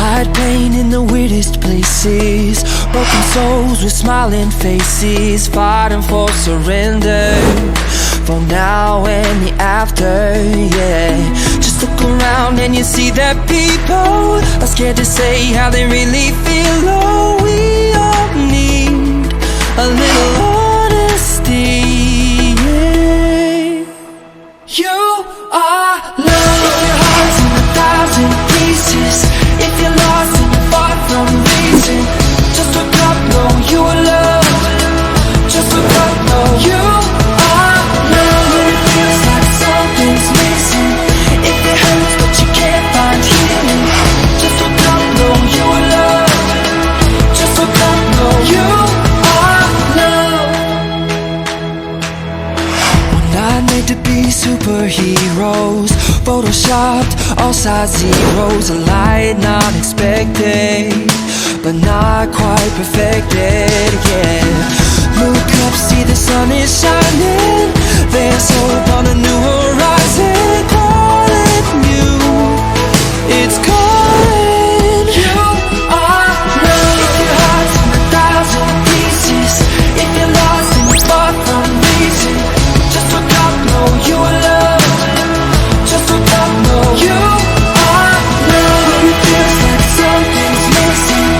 hide pain in the weirdest places, broken souls with smiling faces, fighting for surrender, for now and the after, yeah. Just look around and you see that people are scared to say how they really feel. Oh, we all need a little honesty, yeah. You are love. If your heart's in 1,000 pieces, if you're lost and you're far from reason, just look up, know you are loved. Just look up, know you are loved. When it feels like something's missing, if it hurts but you can't find healing, just look up, know you are loved. Just look up, know you are loved. We're not made to be superheroes, photoshopped, all size zeros, a light not expected, but not quite perfected, yeah. Look up, see the sun is shining, there's hope on a new horizon, calling you, it's calling. You are love. If your heart's in 1,000 pieces, if you're lost and you're far from reason, just look up, know you are loved. Just look up, know you are loved. When it feels like something's missing,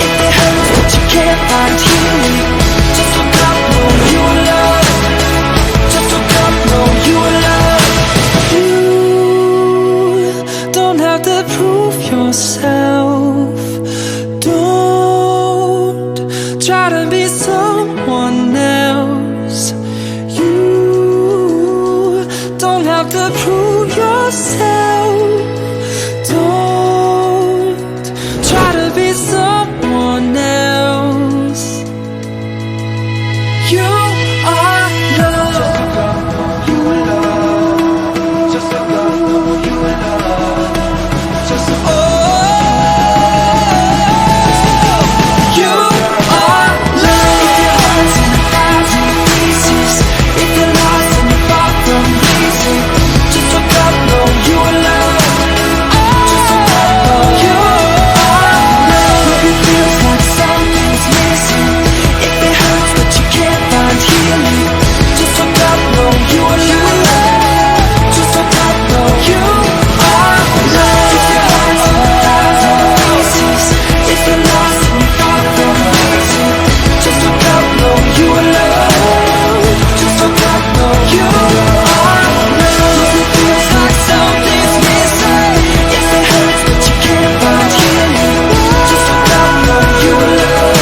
if it hurts but you can't find healing, just look up, know you are loved. Just look up, know you are loved. You don't have to prove yourself. Don't try to be someone else. You don't have to prove yourself. Don't try to be someone else. You are love. You are love. Just look up, know you are love. Just look up. You are love. If your heart's in 1,000 pieces, if you're lost and you're far from reason, just look up, know you are loved. Just look up, know you are loved. When it feels like something's missing, if it hurts but you can't find healing, just look up, know you are loved. Just look up, know you are loved. If your heart's in 1,000 pieces, if you're lost and you're far from reason, just look up, know you are loved. Just look up, know you are loved. When it feels like something's missing, if it hurts but you can't find healing, just look up, know you are loved.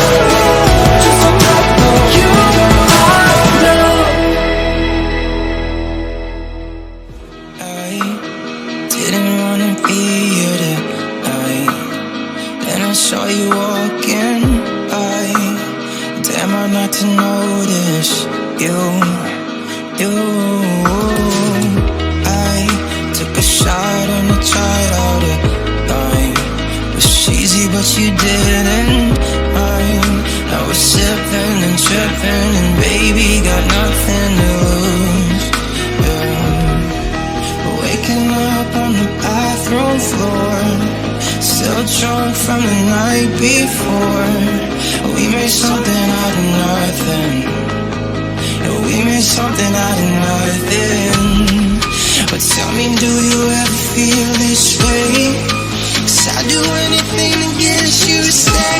Just look up, know you are loved. I didn't wanna be here tonight, then I saw you walking by. Damn, hard not to notice you. I took a shot and I tried out a line. It was cheesy, but you didn't mind. I was sipping and tripping, and baby got nothing to lose. Yeah. Waking up on the bathroom floor, still drunk from the night before. We made something out of nothing. We made something out of nothing. But tell me, do you ever feel this way? 'Cause I'd do anything to get you to stay.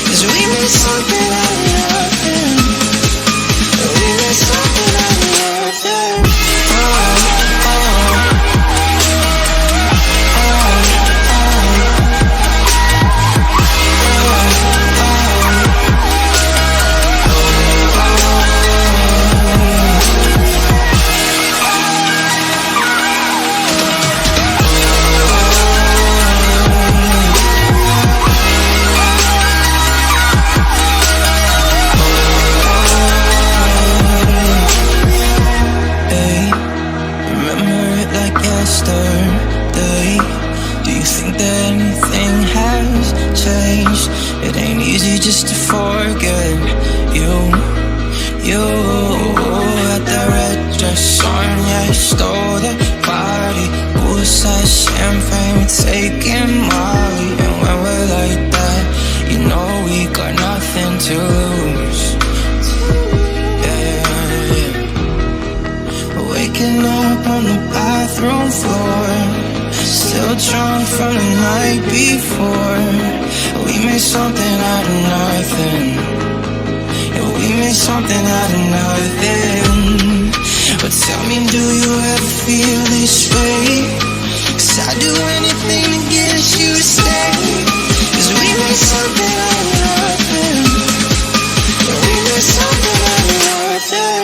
'Cause we made something out of nothing. We made something out of nothing. just to forget you. You had that red dress on, yeah, you stole that body. Poolside champagne, we're taking Molly, and when drunk from the night before. We made something out of nothing. Yeah, we made something out of nothing. But tell me, do you ever feel this way? 'Cause I'd do anything to get you to stay. 'Cause we made something out of nothing. Yeah, we made something out of nothing.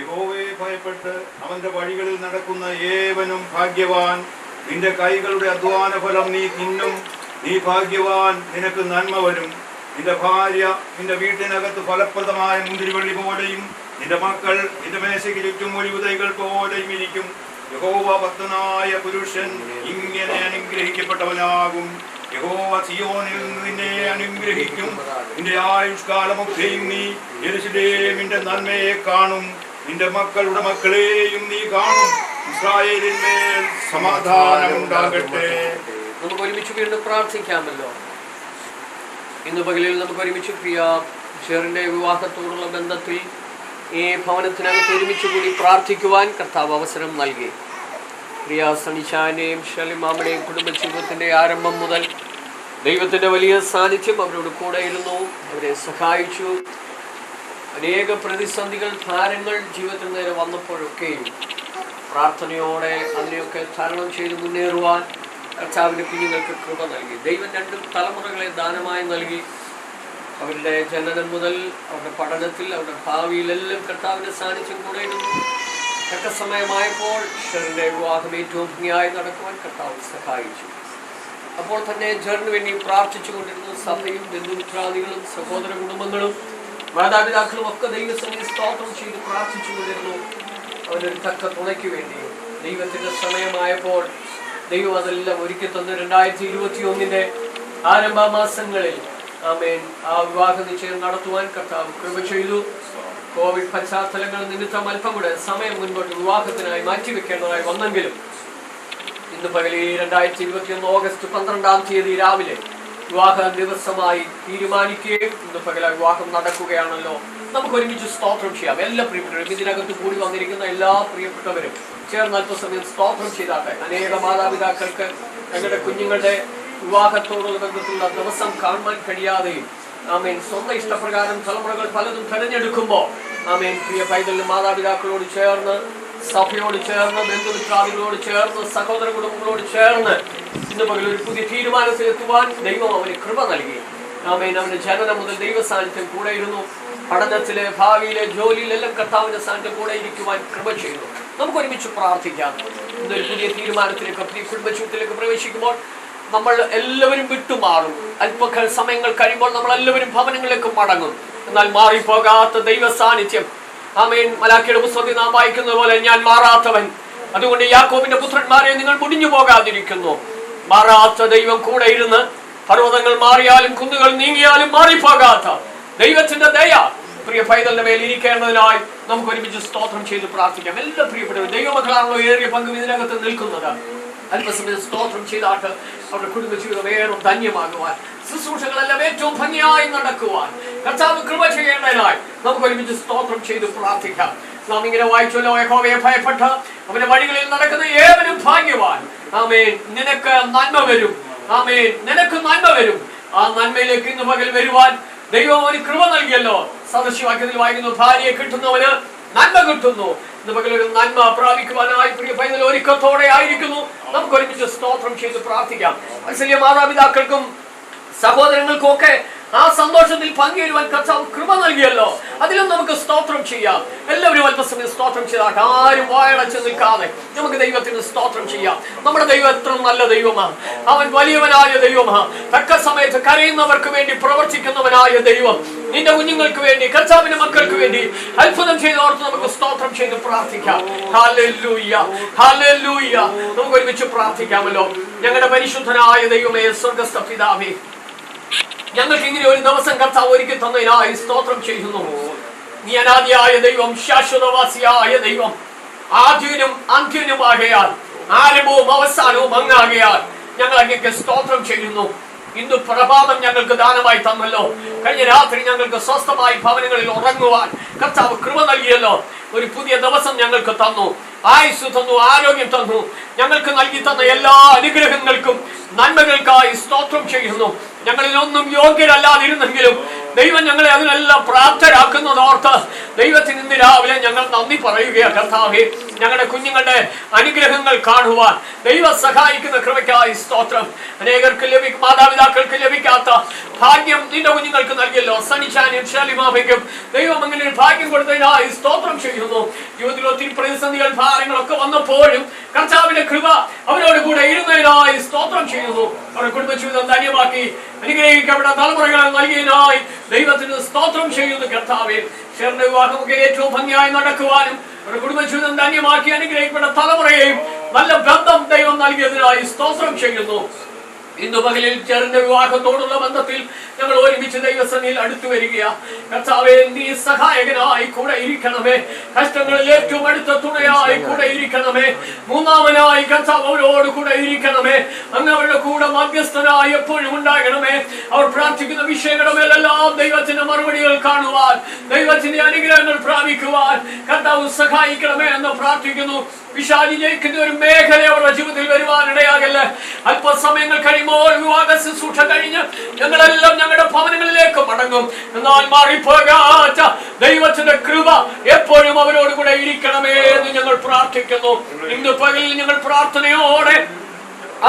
യഹോവയെ ഭയപ്പെട്ട് അവന്റെ വഴികളിൽ നടക്കുന്ന ഏവനും ഭാഗ്യവാൻ. നിന്റെ കൈകളുടെ അധ്വാന ഫലം നീ തിന്നും. നീ ഭാഗ്യവാൻ, നിനക്ക് നന്മ വരും. നിന്റെ ഭാര്യ നിന്റെ വീട്ടിനകത്ത് ഫലപ്രദമായ മുന്തിരിവള്ളി പോലെയും നിന്റെ മക്കൾ നിന്റെ മേശയ്ക്ക് ചുറ്റും ഒലിവുതൈകൾ പോലെയും ഇരിക്കും. യഹോവ ഭക്തനായ പുരുഷൻ ഇങ്ങനെ അനുഗ്രഹിക്കപ്പെട്ടവനാകും. യഹോവ സിയോനിൽ നിന്നെ അനുഗ്രഹിക്കും. നിന്റെ ആയുഷ്കാലമൊക്കെയും നീ യെരൂശലേമിന്റെ നന്മയെ കാണും. നിന്റെ മക്കളുടെ മക്കളെയും നീ കാണും. ഇസ്രായേലിന്മേൽ സമാധാനം ഉണ്ടാകട്ടെ. നമുക്ക് ഒരുമിച്ച് വീണ്ടും പ്രാർത്ഥിക്കാമല്ലോ. ഇന്ന് പകലിൽ നമുക്ക് ഒരുമിച്ച് പ്രിയ ഷെറിന്റെ വിവാഹത്തോടുള്ള ബന്ധത്തിൽ ഈ ഭവനത്തിനകത്ത് ഒരുമിച്ച് കൂടി പ്രാർത്ഥിക്കുവാൻ കർത്താവ് അവസരം നൽകി. പ്രിയ സണിഷാന്റെയും ഷലിമാമയുടെയും കുടുംബജീവിതത്തിൻ്റെ ആരംഭം മുതൽ ദൈവത്തിൻ്റെ വലിയ സാന്നിധ്യം അവരോട് കൂടെ ഇരുന്നു, അവരെ സഹായിച്ചു. അനേക പ്രതിസന്ധികൾ, ഭാരങ്ങൾ ജീവിതത്തിൽ നേരെ വന്നപ്പോഴൊക്കെയും പ്രാർത്ഥനയോടെ അതിനെയൊക്കെ തരണം ചെയ്ത് മുന്നേറുവാൻ കർത്താവിൻ്റെ കുഞ്ഞുങ്ങൾക്ക് കൃപ നൽകി. ദൈവം രണ്ടും തലമുറകളെ ദാനമായി നൽകി. അവരുടെ ജനനം മുതൽ അവരുടെ പഠനത്തിൽ, അവരുടെ ഭാവിയിലെല്ലാം കർത്താവിൻ്റെ സാന്നിധ്യം കൂടെ ഇരുന്നു. തക്ക സമയമായപ്പോൾ ഷെറിൻ്റെ വിവാഹം ഏറ്റവും ഭംഗിയായി നടക്കുവാൻ കർത്താവ് സഹായിച്ചു. അപ്പോൾ തന്നെ ജെറിന് വേണ്ടി പ്രാർത്ഥിച്ചു കൊണ്ടിരുന്ന സഭയും ബന്ധുമിത്രാദികളും സഹോദര കുടുംബങ്ങളും മാതാപിതാക്കളും ഒക്കെ ദൈവസന്നിധി സ്തോത്രം ചെയ്ത് പ്രാർത്ഥിച്ചു കൊണ്ടിരുന്നു. അവനൊരു തക്ക തുണയ്ക്ക് വേണ്ടി ദൈവത്തിന്റെ സമയമായപ്പോൾ ദൈവം അതെല്ലാം ഒരുക്കി തന്നു. 2021 ആരംഭ മാസങ്ങളിൽ ആമേൻ ആ വിവാഹ നിശ്ചയം നടത്തുവാൻ കർത്താവ് കൃപ ചെയ്തു. കോവിഡ് പശ്ചാത്തലങ്ങൾ നിമിത്തം അല്പം കൂടെ സമയം മുൻപോട്ട് വിവാഹത്തിനായി മാറ്റിവെക്കേണ്ടതായി വന്നെങ്കിലും ഇന്ന് പകൽ 2021 ഓഗസ്റ്റ് 12 രാവിലെ വിവാഹ ദിവസമായി തീരുമാനിക്കുകയും ഇന്ന് പകല വിവാഹം നടക്കുകയാണല്ലോ. നമുക്ക് ഒരുമിച്ച് സ്തോത്രം ചെയ്യാം. എല്ലാ പ്രിയപ്പെട്ടവരും, ഇതിനകത്ത് കൂടി വന്നിരിക്കുന്ന എല്ലാ പ്രിയപ്പെട്ടവരും ചേർന്ന് അല്പസമയം സ്തോത്രം ചെയ്താട്ടെ. അനേക മാതാപിതാക്കൾക്ക് തങ്ങളുടെ കുഞ്ഞുങ്ങളുടെ വിവാഹത്തോടുള്ള ബന്ധത്തിലുള്ള ദിവസം കാണുവാൻ കഴിയാതെയും ആമേൻ സ്വന്തം ഇഷ്ടപ്രകാരം തലമുറകൾ പലതും തെരഞ്ഞെടുക്കുമ്പോൾ ആമേൻ പ്രിയ പൈതലിന് മാതാപിതാക്കളോട് ചേർന്ന്, സഭയോട് ചേർന്ന്, ബന്ധുമിത്രാദികളോട് ചേർന്ന്, സഹോദര കുടുംബങ്ങളോട് ചേർന്ന് ഇന്ന് പകൽ ഒരു പുതിയ തീരുമാനത്തിലെത്തുവാൻ ദൈവം അവന് കൃപ നൽകി. ആമേൻ അവന്റെ ജനനം മുതൽ ദൈവ സാന്നിധ്യം കൂടെ ഇരുന്നു. പഠനത്തിലെ, ഭാവിയിലെ, ജോലിയിലെല്ലാം കർത്താവിന്റെ സാന്നിധ്യം കൂടെ ഇരിക്കുവാൻ കൃപ ചെയ്തു. നമുക്ക് ഒരുമിച്ച് പ്രാർത്ഥിക്കാം. ഇന്നൊരു പുതിയ തീരുമാനത്തിലേക്ക്, പുതിയ കുടുംബജീവിതത്തിലേക്ക് പ്രവേശിക്കുമ്പോൾ നമ്മൾ എല്ലാവരും വിട്ടുമാറും. അല്പ സമയങ്ങൾ കഴിയുമ്പോൾ നമ്മൾ എല്ലാവരും ഭവനങ്ങളിലേക്ക് മടങ്ങും. എന്നാൽ മാറിപ്പോകാത്ത ദൈവ സാന്നിധ്യം, ആമേൻ മലാക്കിയുടെ പുസ്തകത്തിൽ നാം വായിക്കുന്നത് പോലെ, ഞാൻ മാറാത്തവൻ, അതുകൊണ്ട് യാക്കോബിന്റെ പുത്രന്മാരെ നിങ്ങൾ മുടിഞ്ഞു പോകാതിരിക്കുന്നു. മാറാത്ത ദൈവം കൂടെ ഇരുന്ന് പർവ്വതങ്ങൾ മാറിയാലും കുന്നുകൾ നീങ്ങിയാലും മാറിപ്പോകാത്ത ദൈവത്തിന്റെ ദയ പ്രിയ പൈതലിന്റെ മേൽ ഇരിക്കേണ്ടതിനായി നമുക്ക് ഒരുമിച്ച് സ്തോത്രം ചെയ്ത് പ്രാർത്ഥിക്കാം. എല്ലാ പ്രിയപ്പെട്ടവരും, ദൈവമക്കളാണല്ലോ ഏറിയ പങ്കും ഇതിനകത്ത് നിൽക്കുന്നത്. അല്പസമയം സ്തോത്രം ചെയ്താട്ട് അവരുടെ കുടുംബജീവിതം ഏറെ ധന്യമാകുവാൻ, ശുശ്രൂഷകളെല്ലാം ഏറ്റവും ഭംഗിയായി നടക്കുവാൻ കർത്താവ് കൃപ ചെയ്യേണ്ടതിനായി നമുക്ക് ഒരുമിച്ച് സ്തോത്രം ചെയ്ത് പ്രാർത്ഥിക്കാം. നാം ഇങ്ങനെ വായിച്ചല്ലോ, യഹോവയെ ഭയപ്പെട്ട് അവന്റെ വഴികളിൽ നടക്കുന്ന ഏവനും ഭാഗ്യവാൻ. ആമേൻ, നിനക്ക് നന്മ വരും. ആമേൻ, നിനക്ക് നന്മ വരും. ആ നന്മയിലേക്ക് ഇന്ന് പകൽ വരുവാൻ ദൈവം അവന് കൃപ നൽകിയല്ലോ. സദൃശവാക്യത്തിൽ വായിക്കുന്നു, ഭാര്യയെ കിട്ടുന്നവന് നന്മ കിട്ടുന്നു. ഇന്ന് പകൽ ഒരു നന്മ പ്രാപിക്കുവാനായി പ്രിയ പൈതൽ ഒരുക്കത്തോടെ ആയിരിക്കുന്നു. നമുക്ക് ഒരുമിച്ച് സ്തോത്രം ചെയ്ത് പ്രാർത്ഥിക്കാം. വാത്സല്യ മാതാപിതാക്കൾക്കും സഹോദരങ്ങൾക്കും ഒക്കെ ആ സന്തോഷത്തിൽ പങ്കുചേരുവാൻ കർത്താവ് കൃപ നൽകിയല്ലോ. അതിലും നമുക്ക് സ്തോത്രം ചെയ്യാം. എല്ലാവരും അല്പസമയം സ്തോത്രം ചെയ്താട്ടെ. ആരും വായടച്ച് നിൽക്കാതെ നമുക്ക് ദൈവത്തിന് സ്തോത്രം ചെയ്യാം. നമ്മുടെ ദൈവം എത്ര നല്ല ദൈവമാണ്. അവൻ വലിയവനായ ദൈവമാണ്. തക്ക സമയത്ത് കരയുന്നവർക്ക് വേണ്ടി പ്രവർത്തിക്കുന്നവനായ ദൈവം. നിന്റെ കുഞ്ഞുങ്ങൾക്ക് വേണ്ടി, കർത്താവിന്റെ മക്കൾക്ക് വേണ്ടി അത്ഭുതം ചെയ്തോർത്ത് നമുക്ക് സ്തോത്രം ചെയ്ത് പ്രാർത്ഥിക്കാം. Hallelujah, hallelujah. നമുക്ക് ഒരുമിച്ച് പ്രാർത്ഥിക്കാമല്ലോ. ഞങ്ങളുടെ പരിശുദ്ധനായ ദൈവമേ, സ്വർഗ്ഗസ്ഥ പിതാവേ, ഞങ്ങൾക്ക് ഇങ്ങനെ ഒരു ദിവസം കർത്താവ് ഒരുക്കി തന്നതിനായി സ്തോത്രം ചെയ്യുന്നു. നീ അനാദിയായ ദൈവം, ശാശ്വതവാസിയായ ദൈവം, ആദ്യനും അന്ത്യനുമാകയാൽ, ആരംഭവും അവസാനവും അങ്ങാകയാൽ ഞങ്ങൾ അങ്ങേക്ക് സ്തോത്രം ചെയ്യുന്നു. ഇന്ന് പ്രഭാതം ഞങ്ങൾക്ക് ദാനമായി തന്നല്ലോ. കഴിഞ്ഞ രാത്രി ഞങ്ങൾക്ക് സ്വസ്ഥമായി ഭവനങ്ങളിൽ ഉറങ്ങുവാൻ കർത്താവ് കൃപ നൽകിയല്ലോ. ഒരു പുതിയ ദിവസം ഞങ്ങൾക്ക് തന്നു, ആയുസ് തന്നു, ആരോഗ്യം തന്നു. ഞങ്ങൾക്ക് നൽകി തന്ന എല്ലാ അനുഗ്രഹങ്ങൾക്കും നന്മകൾക്കായി സ്തോത്രം ചെയ്യുന്നു. ഞങ്ങളിലൊന്നും യോഗ്യരല്ലാതിരുന്നെങ്കിലും ദൈവം ഞങ്ങളെ അതിനെല്ലാം പ്രാപ്തരാക്കുന്നതോർത്ത് ദൈവത്തിന് ഇന്ന് രാവിലെ ഞങ്ങൾ നന്ദി പറയുകയാണ്. കർത്താവേ, ഞങ്ങളുടെ കുഞ്ഞുങ്ങളുടെ അനുഗ്രഹങ്ങൾ കാണുവാൻ ദൈവം സഹായിക്കുന്ന കൃപയ്ക്കായി സ്തോത്രം. അനേകർക്ക് മാതാപിതാക്കൾക്ക് ലഭിക്കാത്ത ഭാഗ്യം നിന്റെ കുഞ്ഞുങ്ങൾക്ക് നൽകിയല്ലോ. സനിച്ചാനും ഷാലിമാബയ്ക്കും ദൈവം അങ്ങനെ ഒരു ഭാഗ്യം കൊടുത്തതിനായി സ്തോത്രം ചെയ്യുന്നു. ജീവിതത്തിൽ ഒത്തിരി പ്രതിസന്ധികൾ, ഭാരങ്ങളൊക്കെ വന്നപ്പോഴും കർത്താവിന്റെ കൃപ അവരോട് കൂടെ ഇരുന്നതിനായി സ്തോത്രം ചെയ്യുന്നു. അവരുടെ കുടുംബജീവിതം ധന്യമാക്കി അനുഗ്രഹിക്കപ്പെട്ട തലമുറകളെ നൽകിയതിനായി ദൈവത്തിന് സ്തോത്രം ചെയ്യുന്നു. കർത്താവേ, ഷെറിന്റെ വിവാഹമൊക്കെ ഏറ്റവും ഭംഗിയായി നടക്കുവാനും അവരുടെ കുടുംബജീവിതം ധന്യമാക്കി അനുഗ്രഹിക്കപ്പെട്ട തലമുറയെയും നല്ല ബന്ധം ദൈവം നൽകിയതിനായി സ്തോത്രം ചെയ്യുന്നു. ഇന്ന് പകലിൽ ഷെറിന്റെ വിവാഹത്തോടുള്ള ബന്ധത്തിൽ ഞങ്ങൾ ഒരുമിച്ച് ദൈവസന്നിധിയിൽ അടുത്തു വരികയാ. കർത്താവേ, നീ സഹായകനായി കൂടെ ഇരിക്കണമേ. കഷ്ടങ്ങളിൽ ഏറ്റവും അടുത്ത തുണയായി കൂടെ ഇരിക്കണമേ. മൂന്നാമനായി കർത്താവ് അവരോട് കൂടെ ഇരിക്കണമേ. അങ്ങ് അവരുടെ കൂടെ മധ്യസ്ഥനായി എപ്പോഴും ഉണ്ടാകണമേ. അവർ പ്രാർത്ഥിക്കുന്ന വിഷയങ്ങളുടെ മേലെല്ലാം ദൈവത്തിന്റെ മറുപടികൾ കാണുവാൻ, ദൈവത്തിന്റെ അനുഗ്രഹങ്ങൾ പ്രാപിക്കുവാൻ കർത്താവ് സഹായിക്കണമേ എന്ന് പ്രാർത്ഥിക്കുന്നു. വിശാലി ജയിക്കുന്ന ഒരു മേഖല അവരുടെ ജീവിതത്തിൽ വരുവാനിടയാകല്ല. അല്പസമയങ്ങൾ കഴിയുമ്പോൾ വിവാഹ ശുശ്രൂഷ കഴിഞ്ഞ് ഞങ്ങളെല്ലാം ഞങ്ങളുടെ ഭവനങ്ങളിലേക്ക് മടങ്ങും. എന്നാൽ മാറിപ്പോകാത്ത ദൈവത്തിന്റെ കൃപ എപ്പോഴും അവരോട് കൂടെ ഇരിക്കണമേ എന്ന് ഞങ്ങൾ പ്രാർത്ഥിക്കുന്നു. ഇന്ന് പകലിൽ ഞങ്ങൾ പ്രാർത്ഥനയോടെ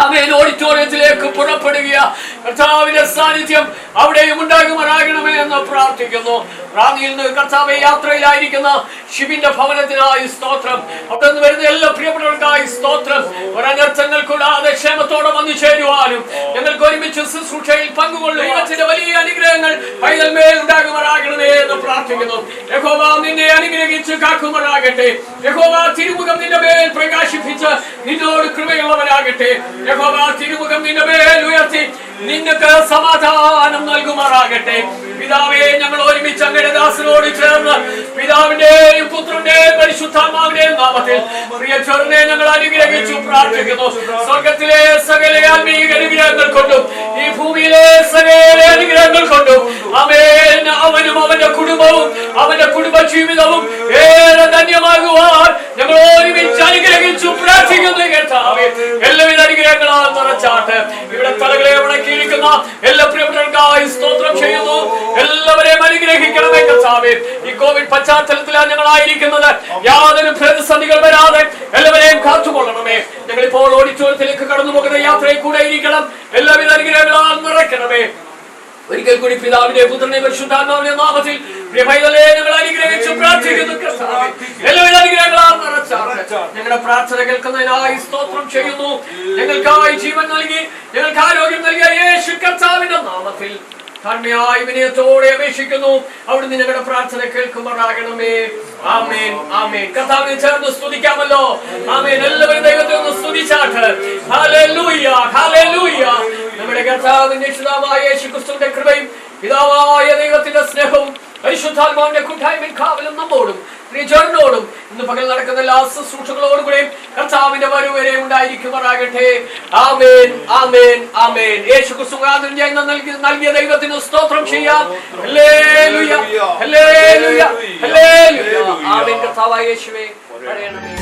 ആമേൻ ഓഡിറ്റോറിയത്തിലേക്ക് പുറപ്പെടുക. കർത്താവിന്റെ സാന്നിധ്യം അവിടെയും ഉണ്ടാകുമാറാകണമേ എന്ന് പ്രാർത്ഥിക്കുന്നു. റാന്നിയിൽ നിന്ന് കർത്താവെ യാത്രയിലായിരിക്കുന്ന ഷിബിന്റെ ഭവനത്തിനായി സ്തോത്രം. അവിടെ നിന്ന് വരുന്ന എല്ലാ പ്രിയപ്പെട്ടവർക്കായി സ്തോത്രം. ഒരനർത്ഥങ്ങൾ കൂടാതെ ക്ഷേമത്തോടെ വന്നു ചേരുവാനും ഞങ്ങൾക്ക് ഒരുമിച്ച് ശുശ്രൂഷയിൽ പങ്കുകൊള്ളും ദൈവത്തിന്റെ വലിയ അനുഗ്രഹങ്ങൾ പൈതൽമേൽ ഉണ്ടാകുമാറാകണമേ എന്ന് പ്രാർത്ഥിക്കുന്നു. യഹോവ നിന്നെ അനുഗ്രഹിച്ച് കാക്കുമാറാകട്ടെ. യഹോവ തിരുമുഖം നിന്റെ മേൽ പ്രകാശിപ്പിച്ച് നിന്നോട് കൃപയുള്ളവരാകട്ടെ. യഹോവ തിരുമുഖം നിന്റെ മേൽ ഉയർത്തി നിനക്ക് സമാധാനം നൽകുമാറാകട്ടെ. പിതാവേ, ഞങ്ങൾ ഒരുമിച്ച് അങ്ങയുടെ ദാസനോട് ചേർന്ന് പിതാവിന്റെയും പുത്രന്റെയും പരിശുദ്ധാത്മാവിന്റെയും നാമത്തിൽ പ്രിയ ചെറുനെ ഞങ്ങൾ അനുഗ്രഹിച്ചു പ്രാർത്ഥിക്കുന്നു. സ്വർഗത്തിലെ സകല ആത്മീയ അനുഗ്രഹങ്ങൾ കൊണ്ടും ഈ ഭൂമിയിലെ സകല അനുഗ്രഹങ്ങൾ കൊണ്ടും ആമേൻ. അവനും അവന്റെ കുടുംബവും അവന്റെ കുടുംബ ജീവിതവും ഏറെ ധന്യമാകുവാൻ ഞങ്ങൾ ഒരുമിച്ച് അനുഗ്രഹിച്ചു പ്രാർത്ഥിക്കുന്നു. കർത്താവേ, എല്ലാവിധ അനുഗ്രഹങ്ങളാൽ നിറച്ചാട്ട് ഇവിടെ തലകളെ ഉണക്കിയിരിക്കുന്ന എല്ലാ പ്രിയപ്പെട്ടവർക്കായി സ്തോത്രം ചെയ്യുന്നു. എല്ലാവരെയും അനുഗ്രഹിക്കണമേ കർത്താവേ. ഈ കോവിഡ് പശ്ചാത്തലത്തിലാണ് ഞങ്ങളായിരിക്കുന്നത്. യാതൊരു പ്രതിസന്ധികൾ വരാതെ എല്ലാവരെയും കാത്തുകൊള്ളണമേ. ഞങ്ങളിപ്പോൾ ഓഡിറ്റോറിയത്തിലേക്ക് കടന്നു പോകുന്ന യാത്രയിൽ കൂടെ ഇരിക്കണം. എല്ലാവിധ അനുഗ്രഹങ്ങളാൽ നിറയ്ക്കണമേ. ഒരിക്കൽ കൂടി പിതാവിന്റെ പുത്രന്റെ പരിശുദ്ധാത്മാവിന്റെ നാമത്തിൽ പ്രിയപൈതലേ ഞങ്ങൾ അനുഗ്രഹിച്ചു പ്രാർത്ഥിക്കുന്നു. എല്ലാവിധ അനുഗ്രഹങ്ങളാൽ നിറച്ചാട്ട് ഞങ്ങളുടെ പ്രാർത്ഥന കേൾക്കുന്നതിനായി സ്തോത്രം ചെയ്യുന്നു. ഞങ്ങൾക്കായി ജീവൻ നൽകി ഞങ്ങൾക്ക് ആരോഗ്യം നൽകിയ യേശു കർത്താവിന്റെ നാമത്തിൽ കരുണയായി വിനയത്തോടെ അപേക്ഷിക്കുന്നു. അവിടുന്ന് ഞങ്ങളുടെ പ്രാർത്ഥന കേൾക്കുമാറാകണമേ. ആമേൻ, ആമേൻ. കർത്താവിനെ ചേർന്ന് സ്തുതിക്കാമല്ലോ. ആമേൻ. എല്ലാവരും ദൈവത്തെ ഒന്ന് സ്തുതിച്ചാട്ട്. Hallelujah, hallelujah. നമ്മുടെ കർത്താവിന്റെ രക്ഷിതാവായ യേശുക്രിസ്തുവിന്റെ കൃപയും പിതാവായ ദൈവത്തിന്റെ സ്നേഹവും പരിശുദ്ധാത്മാവിന്റെ കൂട്ടായ്മയും കാവലും നമ്മോടും പ്രിയജനോടും ഇന്ന് പകൽ നടക്കുന്ന എല്ലാ ശുശ്രൂഷകളോടും കൂടെ കർത്താവിന്റെ വരവരെ ഉണ്ടായിരിക്കുമാറാകട്ടെ. ആമേൻ, ആമേൻ, ആമേൻ. യേശുക്രിസ്തു നൽകിയ ദൈവത്തിന് സ്തോത്രം ചെയ്യാം. ഹല്ലേലൂയ, ഹല്ലേലൂയ, ഹല്ലേലൂയ. ആമേൻ. കർത്താവായ യേശുവേ പറയണമേ.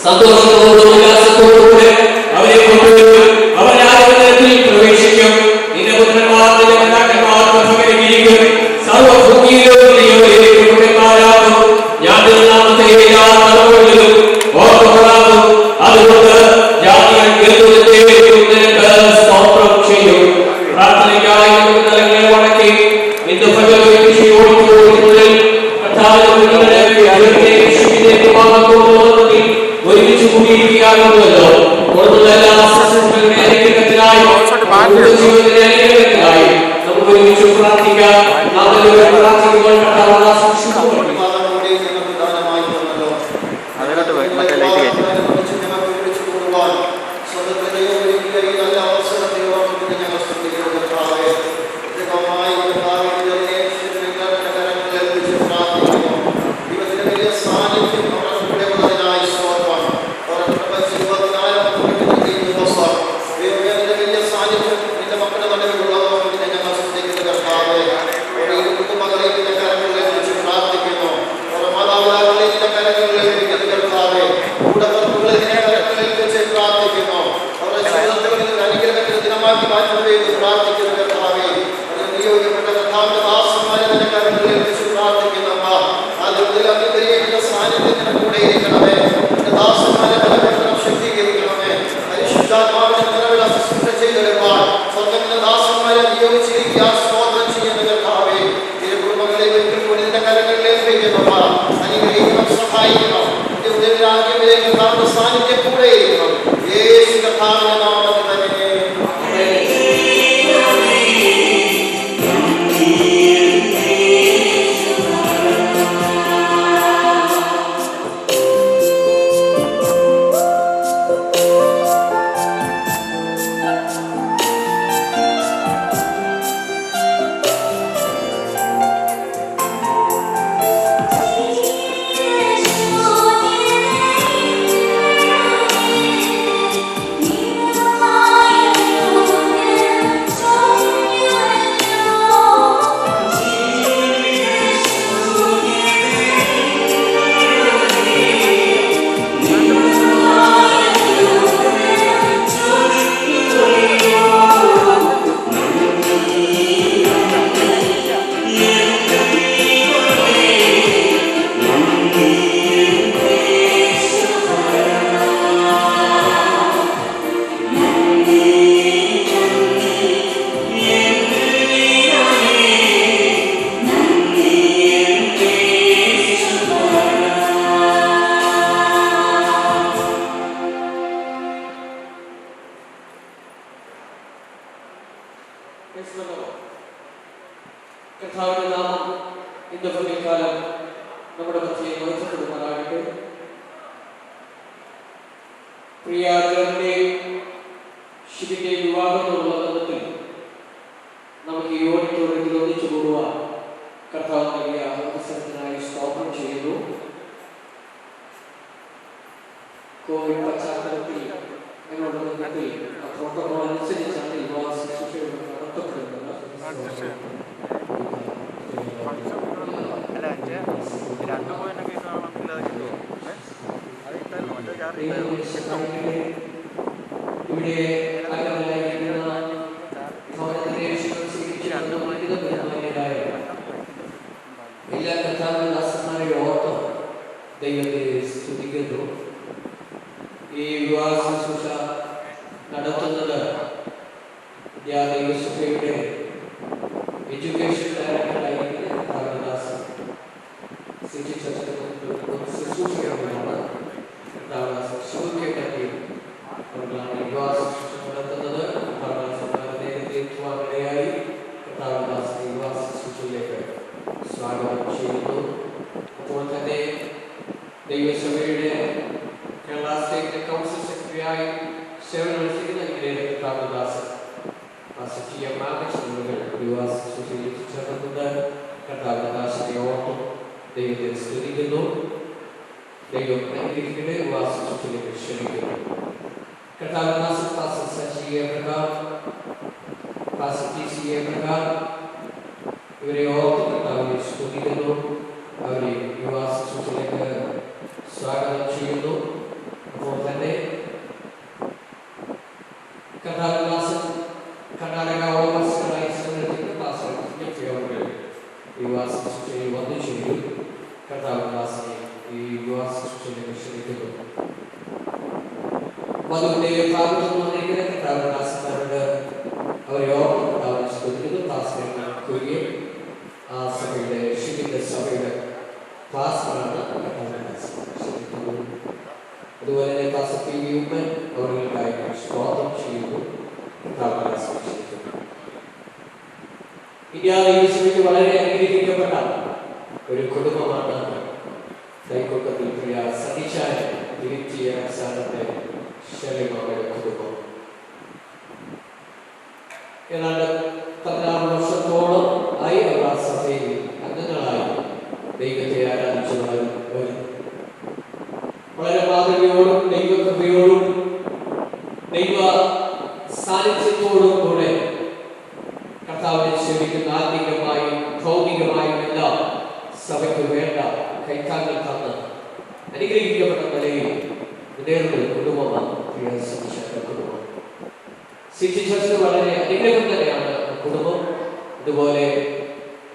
സന്തോഷത്തോടും ഉല്ലാസത്തോടുകൂടെ അവരെ കൊണ്ടുവരും. അവർ രാജമന്ദിരത്തിൽ പ്രവേശിക്കും. നിന്റെ പുത്രന്മാർ നിന്റെ പിതാക്കന്മാർക്ക് ഭംഗിയിരിക്കും. സർവഭൂമിയിലും പുത്രന്മാരാകും. ഞാൻ നാമത്തെ എല്ലാ തലമുറകളിലും ഓർമ്മകളാകും. അതുകൊണ്ട് ജാതികൾ നിനക്ക് സ്തോത്രം ചെയ്യും. പ്രാർത്ഥനയ്ക്കായി നമുക്ക് തലങ്ങളെ വണക്കി ഇന്ന് ഒരുമിച്ച് കൂടിയിരിക്കുകയാകുമല്ലോ. നമുക്ക് ഒരുമിച്ച് പ്രാർത്ഥിക്കാം. പ്രാർത്ഥിക്കുമ്പോൾ കർത്താവിന്റെ നാമം ഇന്ന് പകൽക്കാലം നമ്മുടെ മധ്യേ വാഴ്ത്തപ്പെടുമാറാകട്ടെ. പ്രിയാജനന്റെയും ശിവന്റെയും വിവാഹത്തോടുള്ള ബന്ധത്തിൽ നമുക്ക് ഈ ഓഡിറ്റോറിയത്തിൽ ഒന്നിച്ചു കൂടുവാൻ കർത്താവ് നൽകിയ അവസരത്തിനായി സ്തോത്രം ചെയ്യുന്നു. കോവിഡ് പശ്ചാത്തലത്തിൽ ഞങ്ങളുടെ ബന്ധത്തിൽ പ്രോട്ടോകോൾ അനുസരിച്ചാണ് വിവാഹ ശുശ്രൂഷകൾ നടത്തപ്പെടുന്നത്. ഇവിടെ എല്ലാ കർത്താവിന്റെ ദാസന്മാരുടെ ഓർത്ത് ദൈവത്തെ സ്തുതിക്കുന്നു. ഈ വിവാഹ ശുശ്രൂഷ നടത്തുന്നത് ദൈവസഭയുടെ എഡ്യൂക്കേഷൻ ഡയറക്ടറായിരിക്കുന്ന കർത്താവദാസൻ സിറ്റി ചർച്ചിൽ ശുശ്രൂഷയാണ്. കർത്താവദാസൻ ശുഭത്തെ പറ്റി വിവാഹ ശുശ്രൂഷ നടത്തുന്നത്. നേതൃത്വത്തിനിടയായി കർത്താവദാസൻ വിവാഹ ശുശ്രൂഷയിലേക്ക് സ്വാഗതം ചെയ്യുന്നു. അപ്പോൾ തന്നെ ദൈവസഭയുടെ കേരള സ്റ്റേറ്റ് കൗൺസിൽ സെക്രട്ടറിയായി സേവനമനുഷ്ഠിക്കുന്ന കർത്താവദാസൻ വിവാഹ ശുശ്രൂഷയിൽ ചേർന്നത്. കർത്താവദാസനെ ഓർത്തും ദൈവത്തെ സ്തുതിക്കുന്നു. ദൈവം അനുഗ്രഹിക്കട്ടെ. വിവാഹ ശുശ്രൂഷയിലേക്ക് ക്ഷണിക്കുന്നു. കർത്താവദാസൻ ഇവരെ ഓർത്ത് കർത്താവിനെ സ്തുതിക്കുന്നു. അവരെ വിവാഹ ശുശ്രൂഷയിലേക്ക് സ്വാഗതം ചെയ്യുന്നു. അപ്പോൾ തന്നെ കർണാടക വന്നു ചെയ്തു. കർണാടകാസിനെ ഈ യുവാ ശിക്ഷയിലേക്ക് ക്ഷണിക്കുന്നു. വധുവിന്റെ ഭാഗത്ത് വന്നിരിക്കുന്ന കർണാടകാസിനോട് അവരെ ഓർമ്മ സ്തുതിക്കുന്നു. ക്ലാസ്സിലേക്ക് ആ സഭയുടെ ഷിബിന്റെ സഭയുടെ പാസ്റ്ററാണ് കർണാടകാസി. അതുപോലെ തന്നെ പാസ്റ്റർ പി വി ഉമ്മൻ അവർക്കായി സ്വാഗതം ചെയ്യുന്നു. കർണാടകാസി ഇന്ത്യ വളരെ അനുഗ്രഹിക്കപ്പെട്ട ഒരു കുടുംബമാണ് കൈക്കൊക്കത്തിൽ പ്രിയ സതീശായ തിരുച്ചിയ സ്ഥാനത്തെ ശരീരമായ കുടുംബം. ഏതാണ്ട് 16 വർഷത്തോളം ആയി അവർ ആ സഭയിൽ അംഗങ്ങളായി ദൈവത്തെ ആരാധിച്ചു വരുന്നു. വളരെ മാതൃകയോടും ദൈവകൃപയോടും ദൈവ സാന്നിധ്യത്തോടും കൂടെ കർത്താവിനെ സേവിക്കുന്ന ആത്മീകമായും ഭൗതികമായും എല്ലാം സഭയ്ക്ക് വേണ്ട കൈത്താങ്ങൾ തന്ന് അനുഗ്രഹിക്കപ്പെട്ട നിലയിൽ മുന്നേറുന്ന കുടുംബമാണ് പ്രിയ സിറ്റി കുടുംബം. സിറ്റി ചർച്ച് വളരെ അനുഗ്രഹം തന്നെയാണ് കുടുംബം. അതുപോലെ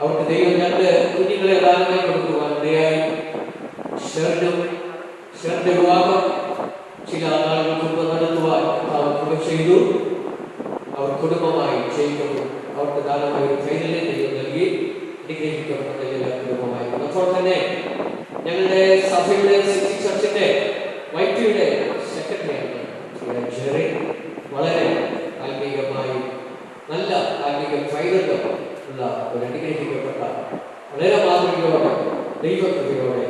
അവർക്ക് ദൈവം 2 കുഞ്ഞുങ്ങളെ ദാനമായി കൊടുക്കുവാൻ ഇടയായി. ഷെറിന്റെ വിവാഹം ചില നാളുകൾക്ക് മുമ്പ് നടത്തുവാൻ അവർ ചെയ്തു. അവർ കുടുംബമായി ചെയ്തു. അവർക്ക് ദാനമായി ഒരു കൈതല്യം ദൈവം നൽകി അനുഗ്രഹിക്കപ്പെട്ട കുടുംബമായിരുന്നു. അപ്പോൾ തന്നെ ഞങ്ങളുടെ സഭയുടെ സിറ്റി ചർച്ചിന്റെ വൈറ്റിയുടെ സെക്രട്ടറിയാണ് ജെറി. വളരെ ആത്മീകമായി നല്ല ആത്മീക പൈതൃകം ഉള്ള ഒരു അനുഗ്രഹിക്കപ്പെട്ട വളരെ മാതൃകയോടെ ദൈവകൃപയോടെ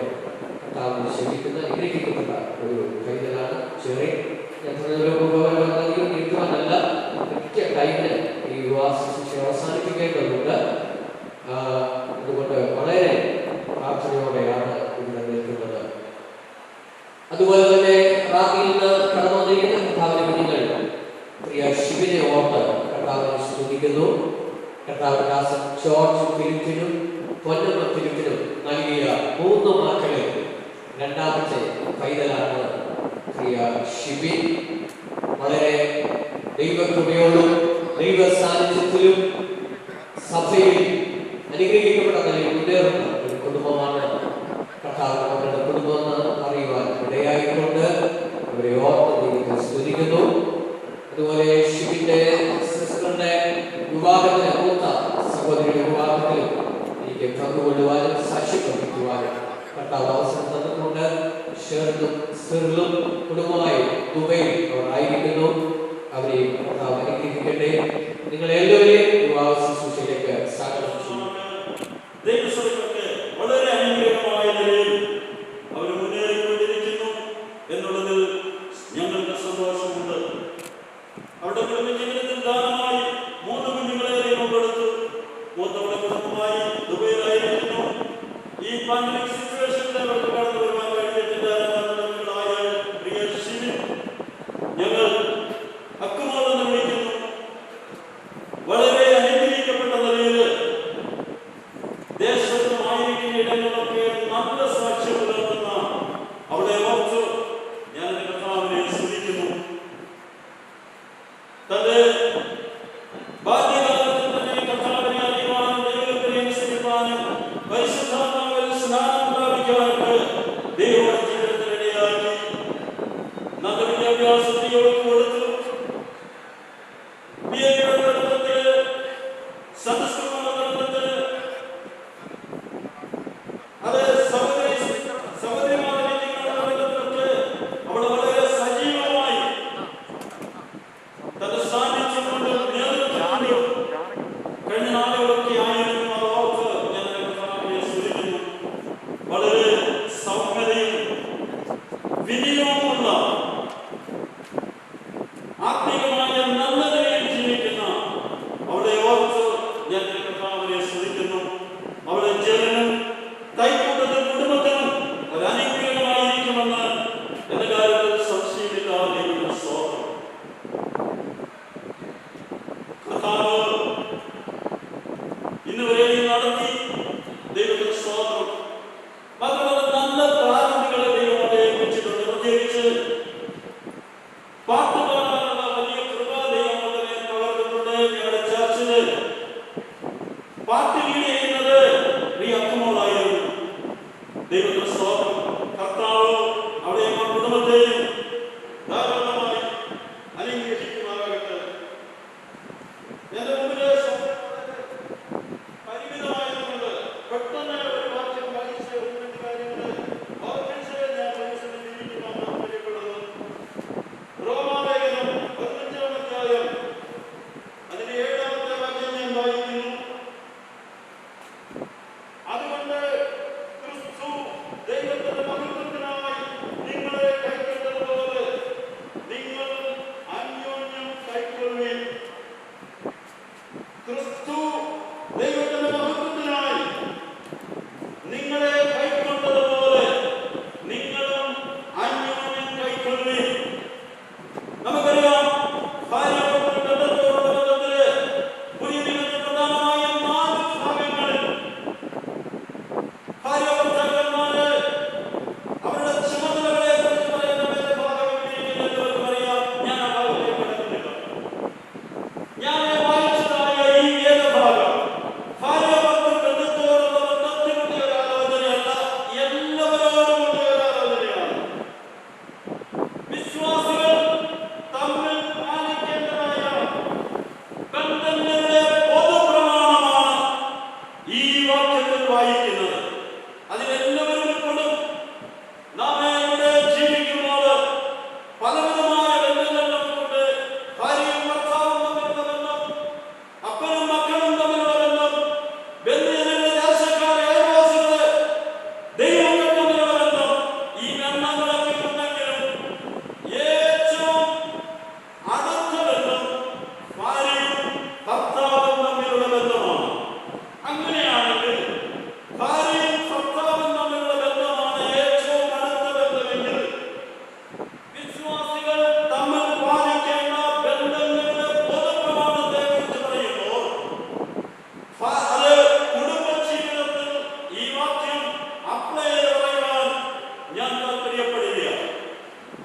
കർത്താവിനെ സേവിക്കുന്ന അനുഗ്രഹിക്കപ്പെട്ട ഒരു പൈതലാണ് ജെറി. ഇരിക്കുവാനല്ല, കൃത്യ ടൈമിന് ഈ വിവാഹ ശുശ്രൂഷ അവസാനിപ്പിക്കേണ്ടതുണ്ട്. അതുകൊണ്ട് വളരെ പ്രാർത്ഥനയോടെയാണ് ഇവിടെ നിൽക്കുന്നത്. അതുപോലെ തന്നെ റാന്നിയിൽ നിന്ന് കടന്നു വന്നിരിക്കുന്ന കർത്താവിന്റെ കുഞ്ഞുങ്ങൾ പ്രിയ ശിവനെ ഓർത്ത് കർത്താവിനെ സ്തുതിക്കുന്നു. കർത്താവിന്റെ ദാസൻ ജോർജ് ഫിലിപ്പിനും പൊന്നമ്മ ഫിലിപ്പിനും നൽകിയ 3 മക്കളിൽ 2ാമത്തെ പൈതലാണ് പ്രിയ ഷിബിൻ. വളരെ ദൈവകൃപയോടും ദൈവ സാന്നിധ്യത്തിലും സഭയിൽ അനുഗ്രഹിക്കപ്പെട്ട നിലയിൽ മുന്നേറുന്ന ഒരു കുടുംബമാണ് കർത്താവ് അവരുടെ കുടുംബമെന്ന് അറിയുവാൻ ഇടയായിക്കൊണ്ട് അവരെ ഓർത്ത് ദൈവത്തെ സ്തുതിക്കുന്നു. അതുപോലെ ഷിബിന്റെ സിസ്റ്ററിന്റെ വിവാഹത്തിന് മൂത്ത സഹോദരിയുടെ വിവാഹത്തിൽ എനിക്ക് പങ്കുകൊള്ളുവാനും സാക്ഷ്യം വഹിക്കുവാനും കർത്താവ് അവസരം തന്നിട്ടുണ്ട്. ഷെറിലും കുടുംബമായി ദുബൈയിൽ അവർ ആയിരിക്കുന്നു. അവരെ കർത്താവ് അനുഗ്രഹിക്കട്ടെ. നിങ്ങളെല്ലാവരെയും വിവാഹ ശുശ്രൂഷയിലേക്ക് സ്വാഗതം ചെയ്യുന്നു. ദൈവസഭയ്ക്കൊക്കെ വളരെ അനുഗ്രഹമായ നിലയിൽ അവർ മുന്നേറിക്കൊണ്ടിരിക്കുന്നു എന്നുള്ളതിൽ ഞങ്ങൾക്ക് സന്തോഷമുണ്ട്. അവരുടെ കുടുംബ ജീവിതത്തിൽ ദാനമായി 3 കുഞ്ഞുങ്ങളെ ദൈവം കൊടുത്തു. മൂത്തവരുടെ കുടുംബമായി ദുബൈയിലായിരിക്കുന്നു. ഈ പാൻഡമിക് സിറ്റുവേഷനിൽ അവർക്ക് കടന്നു വരുവാൻ കഴിഞ്ഞിട്ടില്ല. പ്രിയ ശിവൻ ഞങ്ങൾ അക്കുമോളെന്ന് വിളിക്കുന്നു. വളരെ അനുഗ്രഹിക്കപ്പെട്ട നിലയിൽ ദേശത്തുമായിരിക്കുന്ന ഇടങ്ങളൊക്കെ നല്ല സാക്ഷ്യം പുലർത്തുന്ന അവിടെ ഓർത്ത് ഞാൻ കർത്താവിനെ സ്തുതിക്കുന്നു. തന്റെ ബാല്യകാലത്തിൽ തന്നെ കർത്താവിനെ അറിയുവാനും ദൈവത്തെ അനുസരിക്കാനും പരിശുദ്ധാത്മാവിൽ സ്നാനം പ്രാപിക്കാനൊക്കെ ദൈവം ജീവിതത്തിനിടയാക്കി. നല്ല വിദ്യാഭ്യാസത്തിലേക്ക് കൊടുത്തു. ദൈവത്തിന് സ്തോത്രം. നല്ല പ്രാരംഭങ്ങളെ ദൈവം പാട്ട് പാടാനുള്ള വലിയ കൃപ ദൈവം ഉടനെ പകർന്നിട്ടുണ്ട്. ഞങ്ങളുടെ ചർച്ചില് പാട്ട് ലീഡ് ചെയ്യുന്നത് അക്കമോളായിരുന്നു. ദൈവത്തിന്റെ സ്തോത്രം. കർത്താവ് അവിടെ കുടുംബത്തെ ധാരാളമായി അനുഗ്രഹിക്കുമാറാകട്ടെ. എന്റെ മുമ്പിലെ പരിമിതമായതുകൊണ്ട് പെട്ടെന്ന് ഒരു വാക്യം വായിച്ച് ഒന്ന് രണ്ട് കാര്യങ്ങൾ ഓർമ്മിച്ച് ഞാൻ മനസ്സിലിരിക്കുവാൻ താല്പര്യപ്പെടുന്നു. റോമാലേഖനം 15-ാം അധ്യായം അതിന്റെ 7-ാമത്തെ വാക്യം ഞാൻ വായിക്കുന്നു. അതുകൊണ്ട് ക്രിസ്തു ദൈവത്തിന്റെ മഹത്വത്തിനായി നിങ്ങളെ കൈക്കൊണ്ടതുപോലെ നിങ്ങൾ അന്യോന്യം കൈക്കൊള്ളുവിൻ. ക്രിസ്തു ദൈവത്തിന്റെ മഹത്വത്തിനായി നിങ്ങളെ കൈക്കൊണ്ടതുപോലെ നിങ്ങളും അന്യോന്യം കൈക്കൊള്ളുവിൻ. നമുക്കറിയാം, ബന്ധത്തില് പുതിയ നിയമത്തിൽ പ്രധാനമായ 4 ഭാഗങ്ങളിൽ ഭാര്യാഭർത്താക്കന്മാര് അവരുടെ ചുമതലകളെ കുറിച്ച് പറയുന്ന ഭാഗം എല്ലാവർക്കും അറിയാം. ഞാൻ ആ ഭാഗത്തേക്ക് കടക്കുന്നില്ല. ഞാൻ വായിച്ചതായ ഈ വേദഭാഗം ഭാര്യാഭർത്തൃ ബന്ധത്തോടുള്ള ബന്ധത്തിനുള്ള ഒരു ആലോചനയല്ല, എല്ലാവരോടുമുള്ള ഒരു ആലോചനയാണ്. വിശ്വാസികൾ തമ്മിൽ പാലിക്കേണ്ടതായ ബന്ധങ്ങളുടെ പൊതുപ്രമാണമാണ് ഈ വാക്യത്തിൽ വായിക്കുന്നത്. അതിലെല്ലാവരും ഉൾപ്പെടും. നാം ഇവിടെ ജീവിക്കുമ്പോൾ പലവിധമായ ബന്ധങ്ങൾ നമുക്കുണ്ട്. ഭാര്യയും ഭർത്താവും തമ്മിലുള്ള ബന്ധം, അപ്പനും മക്കളും തമ്മിലുള്ള ബന്ധം, ബന്ധുജനങ്ങളെ, ദേശക്കാരെ, അയൽവാസികളെ, ദൈവങ്ങൾ തമ്മിലുള്ള ബന്ധം. ഈ ബന്ധങ്ങളൊക്കെ ഉണ്ടെങ്കിലും ഏറ്റവും അടുത്ത ബന്ധം ഭാര്യയും ഭർത്താവും തമ്മിലുള്ള ബന്ധമാണ്. അങ്ങനെയാണെങ്കിൽ ഭാര്യയും ഭർത്താവും തമ്മിലുള്ള ബന്ധമാണ് ഏറ്റവും അടുത്ത ബന്ധമെങ്കിൽ വിശ്വാസികൾ തമ്മിൽ പാലിക്കേണ്ട ബന്ധങ്ങളുടെ പൊതുപ്രമാണത്തെ കുറിച്ച് പറയുമ്പോൾ അത് കുടുംബജീവിതത്തിൽ ഈ വാക്യം അപ്ലൈ ചെയ്ത് പറയുവാൻ ഞാൻ താല്പര്യപ്പെടുകയാണ്.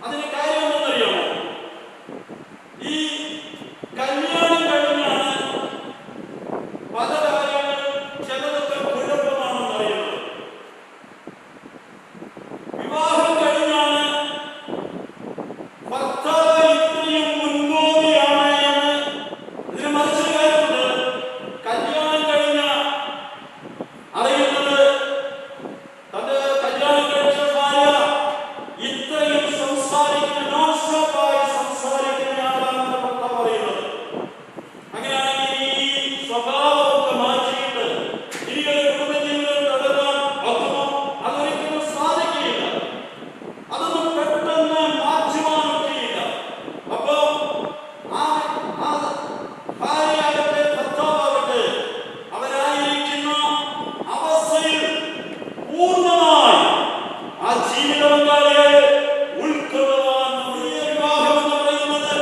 അതിന് കാര്യം എന്തെന്നറിയാമോ? ഈ കല്യാണം കഴിഞ്ഞാണ് പല കാര്യങ്ങളും ചിലതൊക്കെ കുഴപ്പമാണെന്ന് അറിയുന്നത്. വിവാഹം കഴിഞ്ഞാണ് ഭർത്താവ് ഇത്രയും മുൻകോപിയാണ് എന്ന് ഇതിന് മറിച്ചൊരു കാര്യമുണ്ട്. കല്യാണം കഴിഞ്ഞ അറിയുന്നത് തന്റെ കല്യാണം കഴിച്ച ഭാര്യ ഇത്രയും സംസാരിക്കുന്ന, നോൺ സ്റ്റോപ്പായി സംസാരിക്കുന്ന ആളാണെന്ന് ഭർത്താവ് അറിയുന്നത്. അങ്ങനെയാണെങ്കിൽ ഈ സ്വഭാവമൊക്കെ മാറ്റിയിട്ട് ഇനിയൊരു കുടുംബജീവിതം തുടരാൻ ഒക്കുമോ? അതൊരിക്കലും സാധിക്കുകയില്ല. അതൊന്നും പെട്ടെന്ന് മാറ്റുവാനൊക്കെയില്ല. അപ്പോ ആ ഭാര്യയാകട്ടെ ഭർത്താവാകട്ടെ അവരായിരിക്കുന്ന അവസ്ഥയിൽ പൂർണ്ണമായി ആ ജീവിത പങ്കാളിയെ ഉൾക്കൊള്ളുവാൻ പുതിയ വിവാഹം എന്ന് പറയുന്നത്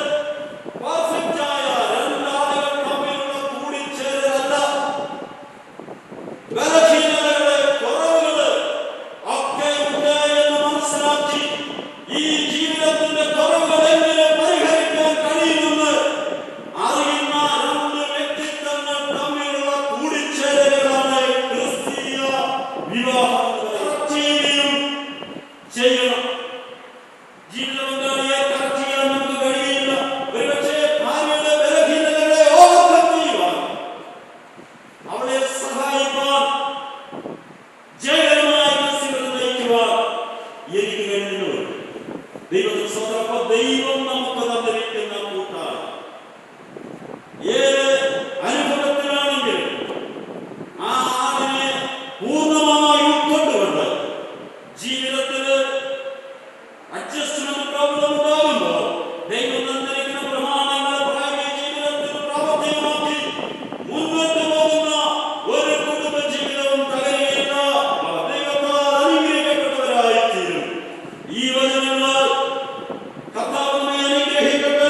പെർഫെക്റ്റായ രണ്ടാളുകൾ തമ്മിലുള്ള കൂടിച്ചേരലല്ല. ബലഹീനതകള്, കുറവുകള് ഒക്കെ ഉണ്ട് എന്ന് മനസ്സിലാക്കി ഈ ജീവിതത്തിന്റെ കുറവുകൾ എങ്ങനെ പരിഹരിക്കാൻ കഴിയുമെന്ന് അറിയുന്ന 2 വ്യക്തിത്വങ്ങൾ തമ്മിലുള്ള കൂടിച്ചേരലുകളാണ് ക്രിസ്തീയ വിവാഹം. ചെയ്യണം. ജീവിത പങ്കാളിയെ കറക്റ്റ് ചെയ്യാൻ നമുക്ക് കഴിയില്ല. ഒരുപക്ഷെ ഭാര്യയുടെ ബലഹീനതകളെ ഓവർകം ചെയ്യുവാൻ, അവളെ സഹായിക്കാൻ, ജയകരമായ ജീവിതം നയിക്കുവാൻ എനിക്ക് കഴിയുന്നു. ദൈവത്തിന് സ്വന്തം ദൈവം നമുക്ക് തന്നിരിക്കുന്ന കൂട്ടാണ്. ഏത് അനുഭവത്തിലാണെങ്കിൽ ആ ആളിനെ പൂർണ്ണമായി ഉൾക്കൊണ്ടുകൊണ്ട് ജീവിതത്തില് അഡ്ജസ്റ്റ്മെന്റ് പ്രോബ്ലം ഉണ്ടാകുമ്പോൾ ദൈവം തന്നിരിക്കുന്ന പ്രമാണങ്ങളെ പ്രായോഗിക ജീവിതത്തിൽ പ്രാവർത്തികമാക്കി മുന്നോട്ട് പോകുന്ന ഒരു കുടുംബ ജീവിതവും തകരുകയില്ല. അവർ ദൈവത്താൽ അനുഗ്രഹിക്കപ്പെട്ടവരായിത്തീരും. ഈ വചനങ്ങൾ കർത്താവ് നമ്മെ അനുഗ്രഹിക്കട്ടെ.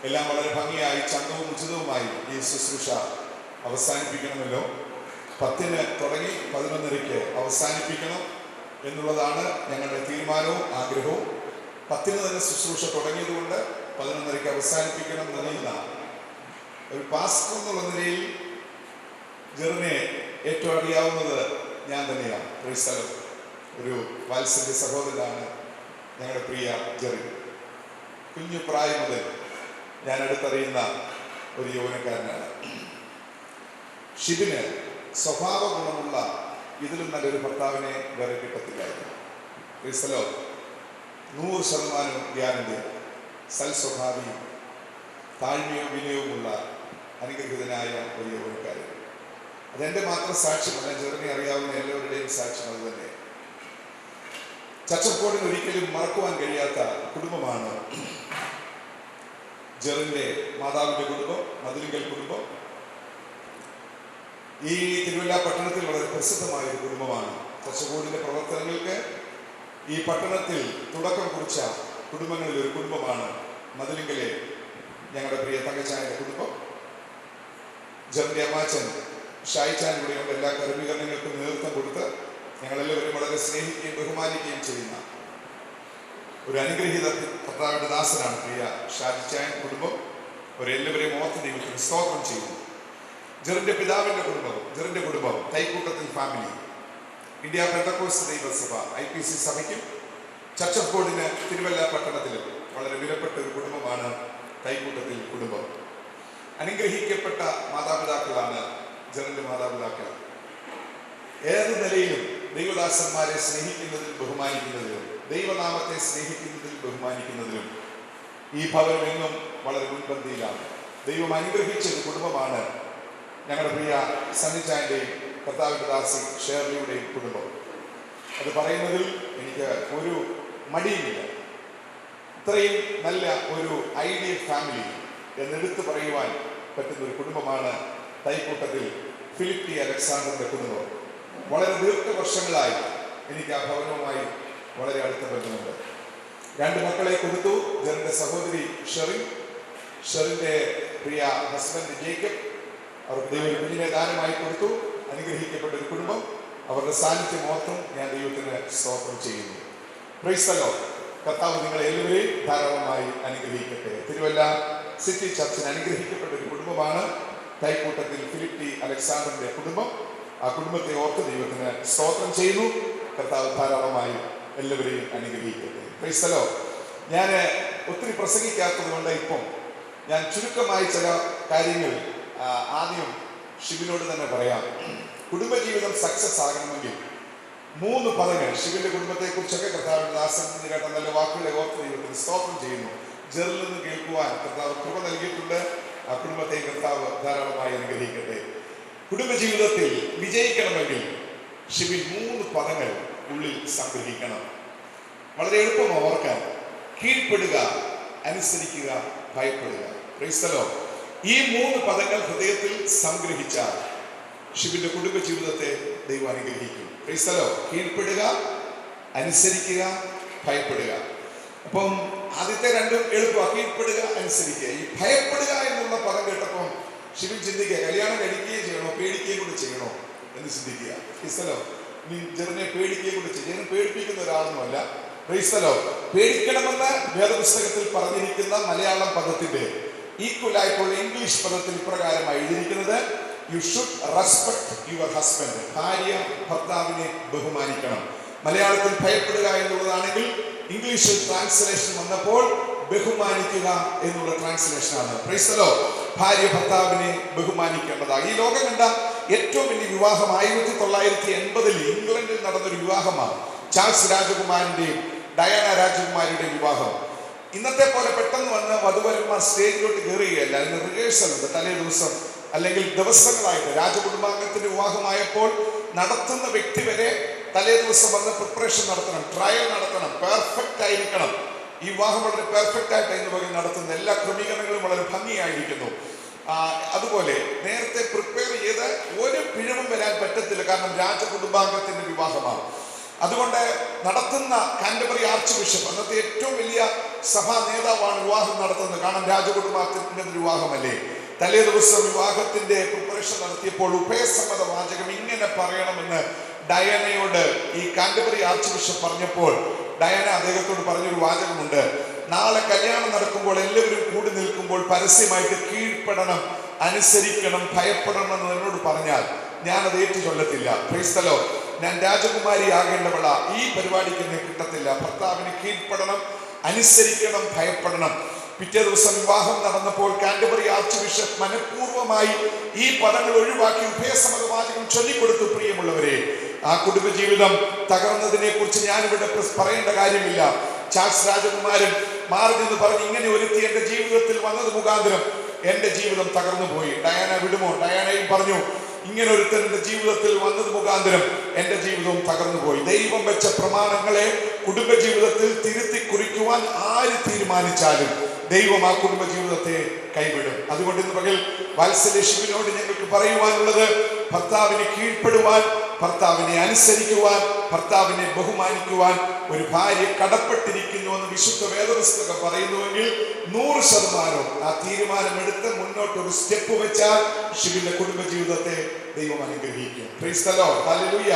എല്ലാം വളരെ ഭംഗിയായി ചന്തവും ഉചിതവുമായി ഈ ശുശ്രൂഷ അവസാനിപ്പിക്കണമല്ലോ. 10-ന് തുടങ്ങി 11:30 അവസാനിപ്പിക്കണം എന്നുള്ളതാണ് ഞങ്ങളുടെ തീരുമാനവും ആഗ്രഹവും. 10-ന് തന്നെ ശുശ്രൂഷ തുടങ്ങിയതുകൊണ്ട് 11:30 അവസാനിപ്പിക്കണം എന്നറിയുന്ന ഒരു പാസ്റ്റർ എന്നുള്ള നിലയിൽ ജെറിനെ ഏറ്റവും അറിയാവുന്നത് ഞാൻ തന്നെയാണ്. ഒരു വാത്സല്യ സഹോദരനാണ് ഞങ്ങളുടെ പ്രിയ ജെറി. കുഞ്ഞു പ്രായം മുതൽ ഞാൻ അടുത്തറിയുന്ന ഒരു യൗവനക്കാരനാണ്. ഷിബിന് സ്വഭാവ ഗുണമുള്ള ഇതിലും നല്ലൊരു ഭർത്താവിനെ വേറെ കിട്ടത്തില്ലായിരുന്നു. 100% ഗ്യാരണ്ടി. സൽസ്വഭാവിയും താഴ്മയും വിനയവുമുള്ള അനുഗ്രഹീതനായ ഒരു യൗവനക്കാരൻ. അതെൻ്റെ മാത്രം സാക്ഷ്യമല്ല, ജെറിനെ അറിയാവുന്ന എല്ലാവരുടെയും സാക്ഷ്യം അത് തന്നെ. ചച്ചപ്പോടിന് ഒരിക്കലും മറക്കുവാൻ കഴിയാത്ത കുടുംബമാണ് ജെറിന്റെ മാതാവിന്റെ കുടുംബം, മതിലിങ്കൽ കുടുംബം. ഈ തിരുവല്ല പട്ടണത്തിൽ വളരെ പ്രസിദ്ധമായ ഒരു കുടുംബമാണ്. ചച്ചപ്പോടിന്റെ പ്രവർത്തനങ്ങൾക്ക് ഈ പട്ടണത്തിൽ തുടക്കം കുറിച്ച കുടുംബങ്ങളിൽ ഒരു കുടുംബമാണ് മതിലിങ്കലെ ഞങ്ങളുടെ പ്രിയ തങ്കച്ചാന്റെ കുടുംബം. ജെറിന്റെ അമ്മാച്ചൻ ഷായിച്ചാൻ കൂടെയുള്ള എല്ലാ ക്രമീകരണങ്ങൾക്കും നേതൃത്വം കൊടുത്ത് ഞങ്ങളെല്ലാവരും വളരെ സ്നേഹിക്കുകയും ബഹുമാനിക്കുകയും ചെയ്യുന്ന ഒരു അനുഗ്രഹീത കർത്താവിന്റെ ദാസനാണ് പ്രിയ ഷാജിച്ചായൻ കുടുംബം. അവരെല്ലാവരെയും ഓർത്ത് ദൈവത്തിന് സ്തോത്രം ചെയ്യുന്നു. ജെറിന്റെ പിതാവിന്റെ കുടുംബം തൈക്കൂട്ടത്തിൽ ഫാമിലി, ഇന്ത്യ പെന്തക്കോസ്ത് ദൈവസഭ IPC സഭയ്ക്കും ചർച്ച് ഓഫ് ഗോഡിന് തിരുവല്ല പട്ടണത്തിലും വളരെ വിലപ്പെട്ട ഒരു കുടുംബമാണ് തൈക്കൂട്ടത്തിൽ കുടുംബം. അനുഗ്രഹിക്കപ്പെട്ട മാതാപിതാക്കളാണ് ജെറിന്റെ മാതാപിതാക്കൾ. ഏത് നിലയിലും ദൈവദാസന്മാരെ സ്നേഹിക്കുന്നതിലും ബഹുമാനിക്കുന്നതിലും ദൈവനാമത്തെ സ്നേഹിക്കുന്നതിൽ ബഹുമാനിക്കുന്നതിലും ഈ ഭവനം എന്നും വളരെ മുൻപന്തിയിലാണ്. ദൈവം അനുഗ്രഹിച്ച ഒരു കുടുംബമാണ് ഞങ്ങളുടെ പ്രിയ സണ്ണിച്ചായന്റെയും കർത്താവിന്റെ ദാസി ഷേർലിയുടെയും കുടുംബം. അത് പറയുന്നതിൽ എനിക്ക് ഒരു മടിയുമില്ല. ഇത്രയും നല്ല ഒരു ഐഡിയൽ ഫാമിലി എന്നെടുത്ത് പറയുവാൻ പറ്റുന്ന ഒരു കുടുംബമാണ് തൈക്കൂട്ടത്തിൽ ഫിലിപ്പ് ടി അലക്സാണ്ടറിന്റെ കുടുംബം. വളരെ ദീർഘവർഷങ്ങളായി എനിക്ക് ആ ഭവനവുമായി വളരെ അടുത്ത ബന്ധമുണ്ട്. 2 മക്കളെ കൊടുത്തു. ജെറിന്റെ സഹോദരി ഷെറിന്റെ പ്രിയ ഹസ്ബൻഡ് ജേക്കബ് അവർക്ക് ദൈവം കുഞ്ഞിനെ ദാനമായി കൊടുത്തു. അനുഗ്രഹിക്കപ്പെട്ട ഒരു കുടുംബം. അവരുടെ സാന്നിധ്യം ഓർത്തും ഞാൻ ദൈവത്തിന് സ്തോത്രം ചെയ്യുന്നു. Price the Lord. കർത്താവ് നിങ്ങളെ എല്ലാവരെയും ധാരാളമായി അനുഗ്രഹിക്കട്ടെ. തിരുവല്ല സിറ്റി ചർച്ചിന് അനുഗ്രഹിക്കപ്പെട്ട ഒരു കുടുംബമാണ് തൈക്കൂട്ടത്തിൽ ഫിലിപ്പ് ടി അലക്സാണ്ടറിന്റെ കുടുംബം. ആ കുടുംബത്തെ ഓർത്ത് ദൈവത്തിന് സ്തോത്രം ചെയ്യുന്നു. കർത്താവ് ധാരാളമായി എല്ലാവരെയും അനുഗ്രഹിക്കട്ടെ. Price the Lord. ഞാൻ ഒത്തിരി പ്രസംഗിക്കാത്തത് കൊണ്ട് ഇപ്പം ഞാൻ ചുരുക്കമായി ചില കാര്യങ്ങൾ ആദ്യം ഷിബിനോട് തന്നെ പറയാം. കുടുംബജീവിതം സക്സസ് ആകണമെങ്കിൽ 3 പദങ്ങൾ. ഷിബിന്റെ കുടുംബത്തെ കുറിച്ചൊക്കെ കർത്താവിന്റെ ദാസൻ കേട്ട നല്ല വാക്കുകളെ ഓർത്ത് ദൈവത്തിന് സ്തോത്രം ചെയ്യുന്നു. ജെറിൽ നിന്ന് കേൾക്കുവാൻ കർത്താവ് കൃപ നൽകിയിട്ടുണ്ട്. ആ കുടുംബത്തെ കർത്താവ് ധാരാളമായി അനുഗ്രഹിക്കട്ടെ. കുടുംബജീവിതത്തിൽ വിജയിക്കണമെങ്കിൽ ഷിബിൻ 3 പദങ്ങൾ ഉള്ളിൽ സംഗ്രഹിക്കണം. വളരെ എളുപ്പം ഓർക്കാൻ. കീഴ്പ്പെടുക, അനുസരിക്കുക, ഭയപ്പെടുക. Price the Lord. ഈ 3 പദങ്ങൾ ഹൃദയത്തിൽ സംഗ്രഹിച്ചാൽ ഷിബിന്റെ കുടുംബജീവിതത്തെ ദൈവം അനുഗ്രഹിക്കും. Price the Lord. കീഴ്പ്പെടുക, അനുസരിക്കുക, ഭയപ്പെടുക. അപ്പം ആദ്യത്തെ 2 എളുപ്പമാണ്. കീഴ്പ്പെടുക, അനുസരിക്കുക. ഈ ഭയപ്പെടുക എന്നുള്ള പദം കേട്ടപ്പം ഷിബിൻ ചിന്തിക്കുക, കല്യാണം കഴിക്കുകയും ചെയ്യണോ പേടിക്കുകയും കൂടെ ചെയ്യണോ എന്ന് ചിന്തിക്കുക. Praise the lord. നീ ജെറിനെ പേടിക്കുകയും കൂടെ ചെയ്യണം. പേടിപ്പിക്കുന്ന ഒരാളൊന്നുമല്ല. Praise the lord. പേടിക്കണമെന്ന് വേദപുസ്തകത്തിൽ പറഞ്ഞിരിക്കുന്ന മലയാളം പദത്തിന്റെ ഈക്വലായിട്ടുള്ള ഇംഗ്ലീഷ് പദത്തിൽ ഇപ്രകാരമായി എഴുതിയിരിക്കുന്നത്, you should respect your husband. ഭാര്യ ഭർത്താവിനെ ബഹുമാനിക്കണം. മലയാളത്തിൽ ഭയപ്പെടുക എന്നുള്ളതാണെങ്കിൽ ഇംഗ്ലീഷിൽ ട്രാൻസ്ലേഷൻ വന്നപ്പോൾ ബഹുമാനിക്കുക എന്നുള്ള ട്രാൻസ്ലേഷനാണ്. Price the Lord. ഭാര്യ ഭർത്താവിനെ ബഹുമാനിക്കേണ്ടതാണ്. ഈ ലോകം കണ്ട ഏറ്റവും വലിയ വിവാഹം 1980 ഇംഗ്ലണ്ടിൽ നടന്നൊരു വിവാഹമാണ്. ചാൾസ് രാജകുമാരന്റെയും ഡയാന രാജകുമാരിയുടെയും വിവാഹം. ഇന്നത്തെ പോലെ പെട്ടെന്ന് വന്ന് വധുവരന്മാർ സ്റ്റേജിലോട്ട് കയറുകയല്ല. അതിന് റിഹേഴ്സൽ ഉണ്ട്. തലേ ദിവസം അല്ലെങ്കിൽ ദിവസങ്ങളായിട്ട് രാജകുടുംബാംഗത്തിന്റെ വിവാഹമായപ്പോൾ നടത്തുന്ന വ്യക്തി വരെ തലേ ദിവസം വന്ന് പ്രിപ്പറേഷൻ നടത്തണം, ട്രയൽ നടത്തണം, പെർഫെക്റ്റ് ആയിരിക്കണം. ഈ വിവാഹം വളരെ പെർഫെക്റ്റ് ആയിട്ട് ഇന്ന് വരെ നടത്തുന്ന എല്ലാ ക്രമീകരണങ്ങളും വളരെ ഭംഗിയായിരിക്കുന്നു. അതുപോലെ നേരത്തെ പ്രിപ്പയർ ചെയ്ത് ഒരു പിഴവും വരാൻ പറ്റത്തില്ല. കാരണം രാജകുടുംബാംഗത്തിന്റെ വിവാഹമാണ്. അതുകൊണ്ട് നടത്തുന്ന കാൻറ്റർബറി ആർച്ച് ബിഷപ്പ്, അന്നത്തെ ഏറ്റവും വലിയ സഭാ നേതാവാണ് വിവാഹം നടത്തുന്നത്. കാരണം രാജകുടുംബത്തിന്റെ വിവാഹമല്ലേ. തലേ ദിവസം വിവാഹത്തിന്റെ പ്രിപ്പറേഷൻ നടത്തിയപ്പോൾ ഉഭയസമ്മത വാചകം ഇങ്ങനെ പറയണമെന്ന് ഡയാനയോട് ഈ കാൻറ്റർബറി ആർച്ച് ബിഷപ്പ് പറഞ്ഞപ്പോൾ ഡയാന അദ്ദേഹത്തോട് പറഞ്ഞൊരു വാചകമുണ്ട്. നാളെ കല്യാണം നടക്കുമ്പോൾ എല്ലാവരും കൂടി നിൽക്കുമ്പോൾ പരസ്യമായിട്ട് കീഴ്പ്പെടണം, അനുസരിക്കണം, ഭയപ്പെടണം എന്ന് എന്നോട് പറഞ്ഞാൽ ഞാനത് ഏറ്റുചൊല്ലത്തില്ല. Price the Lord. ഞാൻ രാജകുമാരി ആകേണ്ടവള. ഈ പരിപാടിക്ക് എന്നെ കിട്ടത്തില്ല. ഭർത്താവിന് കീഴ്പ്പെടണം, അനുസരിക്കണം, ഭയപ്പെടണം. പിറ്റേ ദിവസം വിവാഹം നടന്നപ്പോൾ കാൻറ്റർബറി ആർച്ച് ബിഷപ്പ് മനഃപൂർവ്വമായി ഈ പദങ്ങൾ ഒഴിവാക്കി ഉഭയസമ്മത വാചകം ചൊല്ലിക്കൊടുത്തു. പ്രിയമുള്ളവരെ, ആ കുടുംബജീവിതം തകർന്നതിനെ കുറിച്ച് ഞാനിവിടെ പറയേണ്ട കാര്യമില്ല. ചാൾസ് രാജകുമാരൻ മാറി നിന്ന് പറഞ്ഞു, ഇങ്ങനെ ഒരുത്തി എന്റെ ജീവിതത്തിൽ വന്നത് മുഖാന്തരം എന്റെ ജീവിതം തകർന്നു പോയി. ഡയാന വിടുമോ? ഡയാനയും പറഞ്ഞു, ഇങ്ങനെ ഒരുത്തൻ എന്റെ ജീവിതത്തിൽ വന്നത് മുഖാന്തരം എന്റെ ജീവിതവും തകർന്നു പോയി. ദൈവം വെച്ച പ്രമാണങ്ങളെ കുടുംബജീവിതത്തിൽ തിരുത്തി കുറിക്കുവാൻ ആര് തീരുമാനിച്ചാലും ദൈവം ആ കുടുംബജീവിതത്തെ കൈവിടും. അതുകൊണ്ട് ഇന്ന് പകൽ വാത്സല്യ ഷിബിനോട് ഞങ്ങൾക്ക് പറയുവാനുള്ളത്, ഭർത്താവിനെ കീഴ്പ്പെടുവാൻ, ഭർത്താവിനെ അനുസരിക്കുവാൻ, ഭർത്താവിനെ ബഹുമാനിക്കുവാൻ ഒരു ഭാര്യ കടപ്പെട്ടിരിക്കുന്നു എന്ന് വിശുദ്ധ വേദപുസ്തകം പറയുന്നുവെങ്കിൽ 100% ആ തീരുമാനമെടുത്ത് മുന്നോട്ട് ഒരു സ്റ്റെപ്പ് വെച്ചാൽ ഷിബിന്റെ കുടുംബജീവിതത്തെ ദൈവം അനുഗ്രഹിക്കും. Price the Lord. Hallelujah.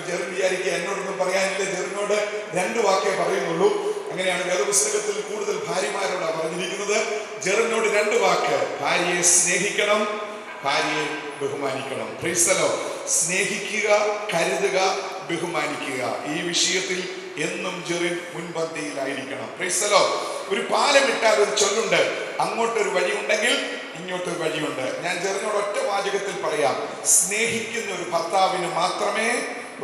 Jerin വിചാരിക്കുക എന്നോടൊന്നും പറയാനില്ല, ജെറിനോട് 2 വാക്കേ പറയുന്നുള്ളൂ. അങ്ങനെയാണ് വേദപുസ്തകത്തിൽ കൂടുതൽ ഭാര്യമാരോടാണ് പറഞ്ഞിരിക്കുന്നത്. ജെറിനോട് 2 വാക്ക്: ഭാര്യയെ സ്നേഹിക്കണം, ഭാര്യയെ ബഹുമാനിക്കണം. Praise the lord. സ്നേഹിക്കുക, കരുതുക, ബഹുമാനിക്കുക. ഈ വിഷയത്തിൽ എന്നും ജെറിൻ മുൻപന്തിയിലായിരിക്കണം. Praise the lord. ഒരു പാലമിട്ടാൽ ഒരു ചൊല്ലുണ്ട്, അങ്ങോട്ടൊരു വഴിയുണ്ടെങ്കിൽ ഇങ്ങോട്ടൊരു വഴിയുണ്ട്. ഞാൻ ജെറിനോട് ഒറ്റ വാചകത്തിൽ പറയാം: സ്നേഹിക്കുന്ന ഒരു ഭർത്താവിന് മാത്രമേ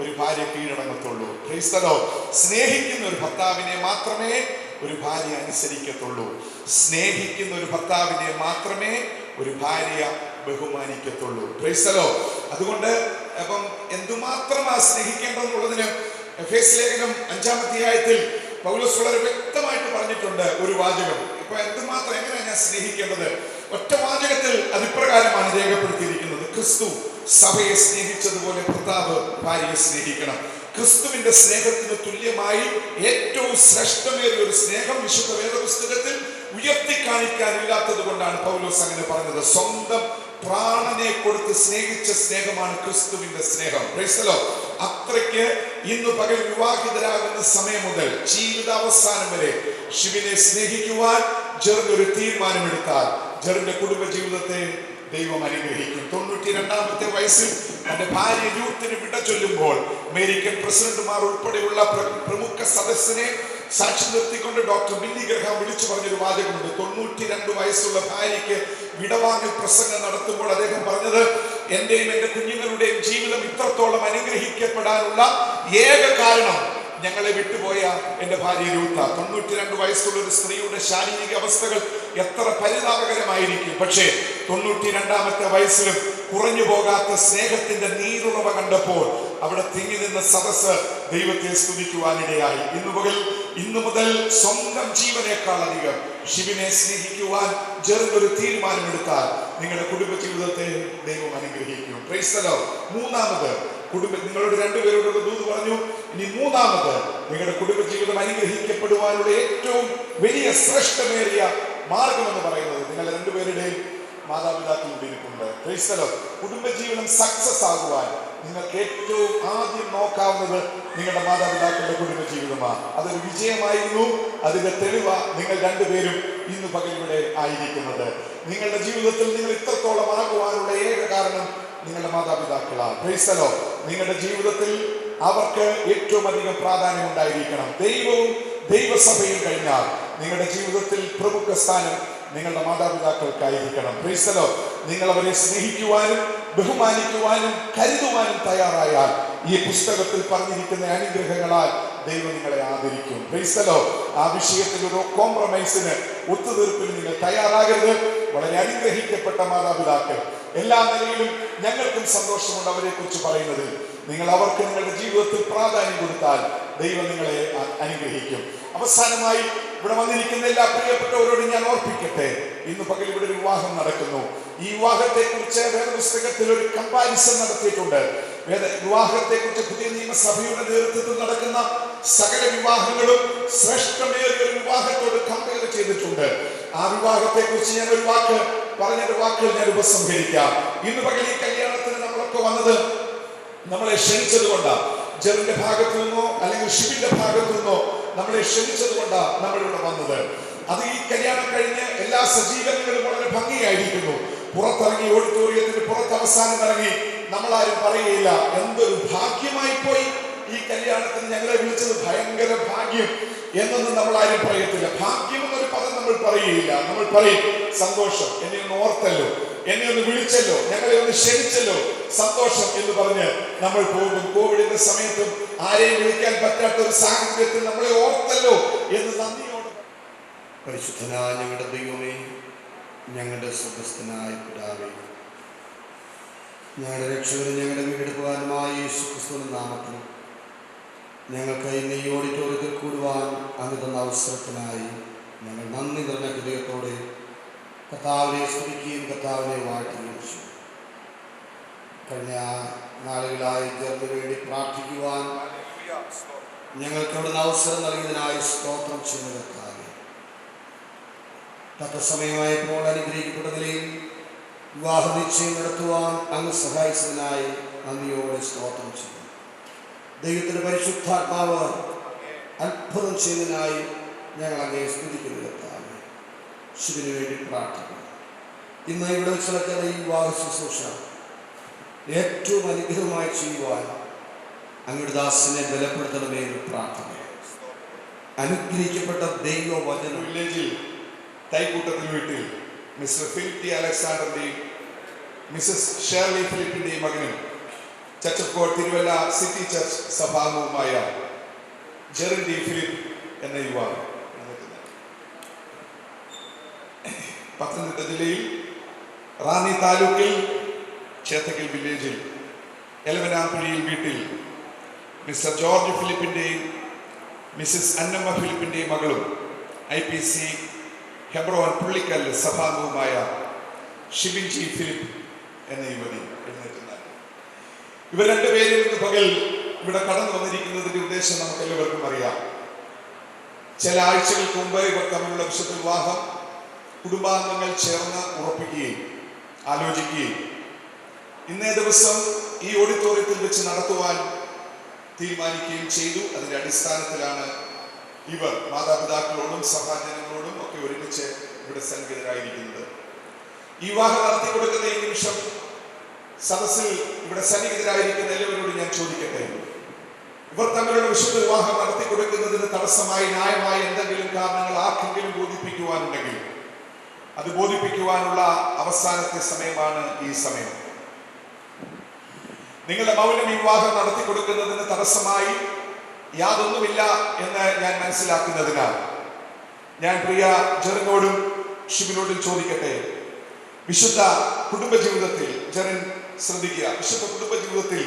ഒരു ഭാര്യ കീഴടങ്ങത്തുള്ളൂ. Price the Lord. സ്നേഹിക്കുന്ന ഒരു ഭർത്താവിനെ മാത്രമേ ഒരു ഭാര്യ അനുസരിക്കത്തുള്ളൂ. സ്നേഹിക്കുന്ന ഒരു ഭർത്താവിനെ മാത്രമേ ഒരു ഭാര്യ ബഹുമാനിക്കത്തുള്ളൂ. Price the Lord. അതുകൊണ്ട് അപ്പം എന്തുമാത്രമാണ് സ്നേഹിക്കേണ്ടതെന്നുള്ളതിന് എഫേസ്യ ലേഖനം 5-ാം അധ്യായത്തിൽ പൗലോസ് വളരെ വ്യക്തമായിട്ട് പറഞ്ഞിട്ടുണ്ട് ഒരു വാചകം. ഇപ്പൊ എന്തുമാത്രം എങ്ങനെയാണ് ഞാൻ സ്നേഹിക്കേണ്ടത്? ഒറ്റ വാചകത്തിൽ അതിപ്രകാരമാണ് രേഖപ്പെടുത്തിയിരിക്കുന്നത്: ക്രിസ്തു സഭയെ സ്നേഹിച്ചതുപോലെ ഭർത്താവ് ഭാര്യയെ സ്നേഹിക്കണം. ക്രിസ്തുവിന്റെ സ്നേഹത്തിന് തുല്യമായി ഏറ്റവും ശ്രേഷ്ഠമേറിയ ഒരു സ്നേഹം വിശുദ്ധ വേദപുസ്തകത്തിൽ ഉയർത്തി കാണിക്കാനില്ലാത്തത് കൊണ്ടാണ് പൗലോസ് അങ്ങനെ പറഞ്ഞത്. സ്വന്തം പ്രാണനെ കൊടുത്ത് സ്നേഹിച്ച സ്നേഹമാണ് ക്രിസ്തുവിന്റെ സ്നേഹം. Price the Lord. അത്രയ്ക്ക് ഇന്ന് പകൽ വിവാഹിതരാകുന്ന സമയം മുതൽ ജീവിതാവസാനം വരെ ഷിബിനെ സ്നേഹിക്കുവാൻ ജെറിൻ ഒരു തീരുമാനമെടുത്താൽ ജെറിന്റെ കുടുംബ ജീവിതത്തെ ദൈവം അനുഗ്രഹിക്കും. 92-ാമത്തെ വയസ്സിൽ തന്റെ ഭാര്യ രൂത്തിന് വിട ചൊല്ലുമ്പോൾ അമേരിക്കൻ പ്രസിഡന്റുമാർ ഉൾപ്പെടെയുള്ള പ്രമുഖ സദസ്സിനെ സാക്ഷി നിർത്തിക്കൊണ്ട് ഡോക്ടർ ബില്ലി ഗ്രഹാം വിളിച്ചു പറഞ്ഞൊരു വാചകമുണ്ട്. 92 വയസ്സുള്ള ഭാര്യയ്ക്ക് വിടവാങ്ങൽ പ്രസംഗം നടത്തുമ്പോൾ അദ്ദേഹം പറഞ്ഞത്: എന്റെയും എന്റെ കുഞ്ഞുങ്ങളുടെയും ജീവിതം ഇത്രത്തോളം അനുഗ്രഹിക്കപ്പെടാനുള്ള ഏക കാരണം ഞങ്ങളെ വിട്ടുപോയ എന്റെ ഭാര്യ രൂത്ത. 92 വയസ്സുള്ള ഒരു സ്ത്രീയുടെ ശാരീരിക അവസ്ഥകൾ എത്ര പരിതാപകരമായിരിക്കും. പക്ഷേ 92-ാമത്തെ വയസ്സിലും കുറഞ്ഞു പോകാത്ത സ്നേഹത്തിന്റെ നീരുറവ കണ്ടപ്പോൾ അവിടെ തിങ്ങി നിന്ന സദസ്സ് ദൈവത്തെ സ്തുതിക്കുവാനിടയായി. ഇന്നു മുതൽ സ്വന്തം ജീവനേക്കാൾ അധികം ഷിബിനെ സ്നേഹിക്കുവാൻ ജെറിൻ ഒരു തീരുമാനമെടുത്താൽ നിങ്ങളുടെ കുടുംബ ജീവിതത്തെ ദൈവം അനുഗ്രഹിക്കും. Price the Lord. മൂന്നാമത്, നിങ്ങളോട് 2 പേരോട് ദൂത് പറഞ്ഞു. ഇനി മൂന്നാമത്, നിങ്ങളുടെ കുടുംബജീവിതം അനുഗ്രഹിക്കപ്പെടുവാനുള്ള ഏറ്റവും വലിയ ശ്രേഷ്ഠമേറിയ മാർഗം എന്ന് പറയുന്നത് നിങ്ങളുടെ 2 പേരുടെയും മാതാപിതാക്കൾ ഇരിപ്പുണ്ട്. Price the Lord. കുടുംബജീവിതം സക്സസ് ആകുവാൻ നിങ്ങൾക്ക് ഏറ്റവും ആദ്യം നോക്കാവുന്നത് നിങ്ങളുടെ മാതാപിതാക്കളുടെ കുടുംബജീവിതമാണ്. അതൊരു വിജയമായിരുന്നു. അതിന്റെ തെളിവ നിങ്ങൾ 2 പേരും ഇന്ന് പകൽ ഇവിടെ ആയിരിക്കുന്നത്. നിങ്ങളുടെ ജീവിതത്തിൽ നിങ്ങൾ ഇത്രത്തോളം ആകുവാനുള്ള ഏക കാരണം നിങ്ങളുടെ മാതാപിതാക്കളാണ്. Price the Lord. നിങ്ങളുടെ ജീവിതത്തിൽ അവർക്ക് ഏറ്റവും അധികം പ്രാധാന്യം ഉണ്ടായിരിക്കണം. ദൈവവും ദൈവസഭയും കഴിഞ്ഞാൽ നിങ്ങളുടെ ജീവിതത്തിൽ പ്രമുഖ സ്ഥാനം നിങ്ങളുടെ മാതാപിതാക്കൾക്കായിരിക്കണം. Price the Lord. നിങ്ങൾ അവരെ സ്നേഹിക്കുവാനും ബഹുമാനിക്കുവാനും കരുതുവാനും തയ്യാറായാൽ ഈ പുസ്തകത്തിൽ പറഞ്ഞിരിക്കുന്ന അനുഗ്രഹങ്ങളാൽ ദൈവം നിങ്ങളെ ആദരിക്കും. Price the Lord. ആ വിഷയത്തിൽ ഒരു കോംപ്രമൈസിന്, ഒത്തുതീർപ്പിന് നിങ്ങൾ തയ്യാറാകരുത്. വളരെ അനുഗ്രഹിക്കപ്പെട്ട മാതാപിതാക്കൾ, എല്ലാ നിലയിലും ഞങ്ങൾക്കും സന്തോഷമുണ്ട് അവരെ കുറിച്ച് പറയുന്നത്. നിങ്ങൾ അവർക്ക് നിങ്ങളുടെ ജീവിതത്തിൽ പ്രാധാന്യം കൊടുത്താൽ ദൈവം നിങ്ങളെ അനുഗ്രഹിക്കും. അവസാനമായി ഇവിടെ വന്നിരിക്കുന്ന എല്ലാ പ്രിയപ്പെട്ടവരോടും ഞാൻ ഓർപ്പിക്കട്ടെ, ഇന്ന് പകൽ ഇവിടെ ഒരു വിവാഹം നടക്കുന്നു. ഈ വിവാഹത്തെ കുറിച്ച് വേദപുസ്തകത്തിൽ ഒരു കമ്പാരിസൺ നടത്തിയിട്ടുണ്ട്. വിവാഹത്തെ കുറിച്ച് പുതിയ നിയമസഭയുടെ നേതൃത്വത്തിൽ നടക്കുന്ന സകല വിവാഹങ്ങളും ശ്രേഷ്ഠമേറിയ ഒരു വിവാഹത്തോട് കമ്പയർ ചെയ്തിട്ടുണ്ട്. ആ വിവാഹത്തെ കുറിച്ച് ഞാൻ ഒരു വാക്ക് പറഞ്ഞൊരു വാക്കുകൾ ഞാൻ ഉപസംഹരിക്കാം. ഇന്ന് പകൽ ഈ കല്യാണത്തിന് നമ്മളൊക്കെ വന്നത് നമ്മളെ ക്ഷണിച്ചത് കൊണ്ടാണ്. ജെറിന്റെ ഭാഗത്തു നിന്നോ അല്ലെങ്കിൽ ഷിബിന്റെ ഭാഗത്തു നിന്നോ നമ്മളെ ക്ഷണിച്ചത് കൊണ്ടാണ് നമ്മളിവിടെ വന്നത്. അത് ഈ കല്യാണം കഴിഞ്ഞ് എല്ലാ സജ്ജീകരണങ്ങളും വളരെ ഭംഗിയായിരിക്കുന്നു. പുറത്തിറങ്ങി, ഓഡിറ്റോറിയത്തിന് പുറത്ത് അവസാനം ഇറങ്ങി നമ്മളാരും പറയുകയില്ല എന്തൊരു ഭാഗ്യമായി പോയി ഈ കല്യാണത്തിന് ഞങ്ങളെ വിളിച്ചത്, ഭയങ്കര ഭാഗ്യം എന്നൊന്നും നമ്മളാരും പറയത്തില്ല. ഭാഗ്യം എന്നൊരു പദം നമ്മൾ പറയുകയില്ല. നമ്മൾ പറയും സന്തോഷം, എന്നെ ഒന്ന് ഓർത്തല്ലോ, എന്നെ ഒന്ന് വിളിച്ചല്ലോ, ഞങ്ങളെ ഒന്ന് ക്ഷണിച്ചല്ലോ, സന്തോഷം എന്ന് പറഞ്ഞ് നമ്മൾ പോകും. കോവിഡിന്റെ സമയത്തും ആരെയും വിളിക്കാൻ പറ്റാത്ത ഒരു സാഹചര്യത്തിൽ നമ്മളെ ഓർത്തല്ലോ എന്ന് നന്ദിയോട്. പരിശുദ്ധനായ ഞങ്ങളുടെ ദൈവമേ, ഞങ്ങളുടെ സ്വർഗ്ഗസ്ഥനായ പിതാവേ, ഞങ്ങളുടെ രക്ഷകനും ഞങ്ങളുടെ വീണ്ടെടുക്കുവാനുമായ യേശു ക്രിസ്തുവിന്റെ നാമത്തിൽ ഞങ്ങൾക്ക് ഇന്ന് ഈ ഓഡിറ്റോറിയത്തിൽ കൂടുവാൻ അങ്ങ് തന്ന അവസരത്തിനായി ഞങ്ങൾ നന്ദി നിറഞ്ഞ ഹൃദയത്തോടെ കർത്താവിനെ സ്തുതിക്കുകയും കർത്താവിനെ വാഴ്ത്തുകയും ചെയ്യും. കഴിഞ്ഞ നാളുകളായി ജെറിന് വേണ്ടി പ്രാർത്ഥിക്കുവാൻ ഞങ്ങൾക്ക് അവിടുന്ന് അവസരം നൽകിയതിനായി സ്തോത്രം ചെയ്യുന്ന കർത്താവേ, തത്സമയമായപ്പോൾ അനുഗ്രഹിക്കപ്പെട്ട നിലയിൽ വിവാഹ നിശ്ചയം നടത്തുവാൻ അങ്ങ് സഹായിച്ചതിനായി നന്ദിയോടെ സ്തോത്രം ചെയ്യുന്നു. ദൈവത്തിൻ്റെ പരിശുദ്ധാത്മാവ് അത്ഭുതം ചെയ്തതിനായി ഞങ്ങൾ അങ്ങേ സ്തുതിക്കുന്നു കർത്താവേ. ശിവന് വേണ്ടി പ്രാർത്ഥിക്കുന്നു. ഇന്ന് ഇവിടെ വെച്ച് നടക്കുന്ന ഈ വിവാഹ ശുശ്രൂഷ ഏറ്റവും അനുഗ്രഹമായി ചെയ്യുവാൻ അങ്ങയുടെ ദാസനെ ബലപ്പെടുത്തണമേ എന്ന് പ്രാർത്ഥന. അനുഗ്രഹിക്കപ്പെട്ട ദൈവവചനം വില്ലേജിൽ തൈക്കൂട്ടത്തിൽ വീട്ടിൽ മിസ്റ്റർ ഫിലിപ്പ് ടി അലക്സാണ്ടറിന്റെയും മിസസ് ഷേർലി ഫിലിപ്പിന്റെയും മകനും church of God Thiruvalla city church സഭാംഗവുമായ ജെറിൻ ഡി ഫിലിപ്പ് എന്ന യുവാവ് പത്തനംതിട്ട ജില്ലയിൽ റാന്നി താലൂക്കിൽ ചേത്തക്കൽ വില്ലേജിൽ എലവനാംകുഴിയിൽ വീട്ടിൽ മിസ്റ്റർ ജോർജ് ഫിലിപ്പിന്റെയും മിസസ് അന്നമ്മ ഫിലിപ്പിന്റെയും മകളും IPC ഹെബ്രോൻ പുള്ളിക്കല്ല് സഭാംഗവുമായ ഷിബിൻ ജി ഫിലിപ്പ് എന്ന യുവതി എഴുന്നേറ്റുన్నారు. ഇവർ രണ്ടുപേരും ഇന്ന് പകൽ ഇവിടെ കടന്നു വന്നിരിക്കുന്നതിന്റെ ഉദ്ദേശം നമുക്ക് എല്ലാവർക്കും അറിയാം. ചില ആഴ്ചകൾക്ക് മുമ്പ് ഇവർ തമ്മിലുള്ള വിശുദ്ധ വിവാഹം കുടുംബാംഗങ്ങൾ ചേർന്ന് ഉറപ്പിക്കുകയും ആലോചിക്കുകയും ഇന്നേ ദിവസം ഈ ഓഡിറ്റോറിയത്തിൽ വെച്ച് നടത്തുവാൻ തീരുമാനിക്കുകയും ചെയ്തു. അതിന്റെ അടിസ്ഥാനത്തിലാണ് ഇവർ മാതാപിതാക്കളോടും സഭാജനങ്ങളോടും ഒക്കെ ഒരുമിച്ച് ഇവിടെ സന്നിഹിതരായിരിക്കുന്നത്. ഈ വിവാഹം നടത്തി കൊടുക്കുന്ന ഈ നിമിഷം സദസ്സിൽ ഇവിടെ സന്നിഹിതരായിരിക്കുന്ന എല്ലാവരോടും ഞാൻ ചോദിക്കട്ടെ, ഇവർ തമ്മിലുള്ള വിശുദ്ധ വിവാഹം നടത്തി കൊടുക്കുന്നതിന് തടസ്സമായി ന്യായമായ എന്തെങ്കിലും കാരണങ്ങൾ ആർക്കെങ്കിലും ബോധിപ്പിക്കുവാനുണ്ടെങ്കിൽ അത് ബോധിപ്പിക്കുവാനുള്ള അവസാനത്തെ സമയമാണ് ഈ സമയം. നിങ്ങളുടെ മൗനം ഈ വിവാഹം നടത്തി കൊടുക്കുന്നതിന് തടസ്സമായി യാതൊന്നുമില്ല എന്ന് ഞാൻ മനസ്സിലാക്കുന്നതിനാൽ ഞാൻ പ്രിയ ജെറിനോടും ഷിബിനോടും ചോദിക്കട്ടെ, വിശുദ്ധ കുടുംബജീവിതത്തിൽ ജെറിൻ ശ്രദ്ധിക്കുക, വിശുദ്ധ കുടുംബജീവിതത്തിൽ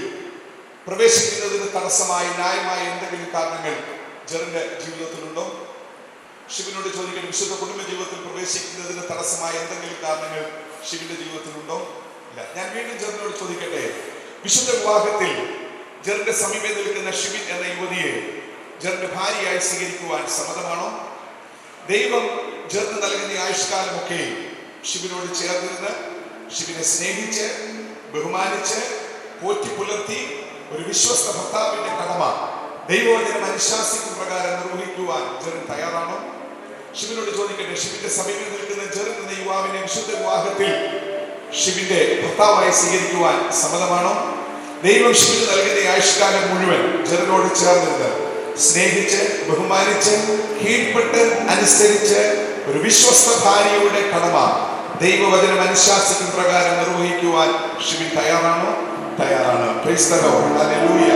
പ്രവേശിക്കുന്നതിന് തടസ്സമായി ന്യായമായ എന്തെങ്കിലും കാരണങ്ങൾ ജെറിന്റെ ജീവിതത്തിലുണ്ടോ? ഷിബിനോട് ചോദിക്കട്ടെ, വിശുദ്ധ കുടുംബജീവിതത്തിൽ പ്രവേശിക്കുന്നതിന് തടസ്സമായ എന്തെങ്കിലും കാരണങ്ങൾ ഷിബിന്റെ ജീവിതത്തിലുണ്ടോ? ഇല്ല. ഞാൻ വീണ്ടും ജെറിനോട് ചോദിക്കട്ടെ, വിശുദ്ധ വിവാഹത്തിൽ ജെറിന്റെ സമീപം നിൽക്കുന്ന ഷിബിൻ എന്ന യുവതിയെ ജെറിന്റെ ഭാര്യയായി സ്വീകരിക്കുവാൻ സമ്മതമാണോ? ദൈവം ജെറിന് നൽകുന്ന ആയുഷ്കാലമൊക്കെ ഷിബിനോട് ചേർന്നിരുന്ന് ഷിബിനെ സ്നേഹിച്ച് ബഹുമാനിച്ച് പോറ്റി പുലർത്തി ഒരു വിശ്വസ്ത ഭർത്താവിന്റെ കടമ ദൈവവചനം അനുശാസിക്കുന്ന പ്രകാരം നിർവഹിക്കുവാൻ ജെറിൻ തയ്യാറാണോ? ഷിബിനോട് ചോദിക്കട്ടെ, ഷിബിന്റെ സമീപം നിൽക്കുന്ന ജെറിൻ എന്ന യുവാവിനെ വിശുദ്ധ വിവാഹത്തിൽ ഷിബിന്റെ ഭർത്താവായി സ്വീകരിക്കുവാൻ സമ്മതമാണോ? ദൈവം ഷിബിന് നൽകുന്ന ആയുഷ്കാലം മുഴുവൻ ജെറിനോട് ചേർന്നിരുന്ന് സ്നേഹിച്ച് ബഹുമാനിച്ച് കീഴ്പ്പെട്ട് അനുസരിച്ച് ഒരു വിശ്വസ്ത ഭാര്യയുടെ കടമ ദൈവവചനം അനുശാസിക്കുന്ന പ്രകാരം നിർവഹിക്കുവാൻ ഷിബിൻ തയ്യാറാണോ? തയ്യാറാണ്. Price the Lord. ഹല്ലേലൂയ.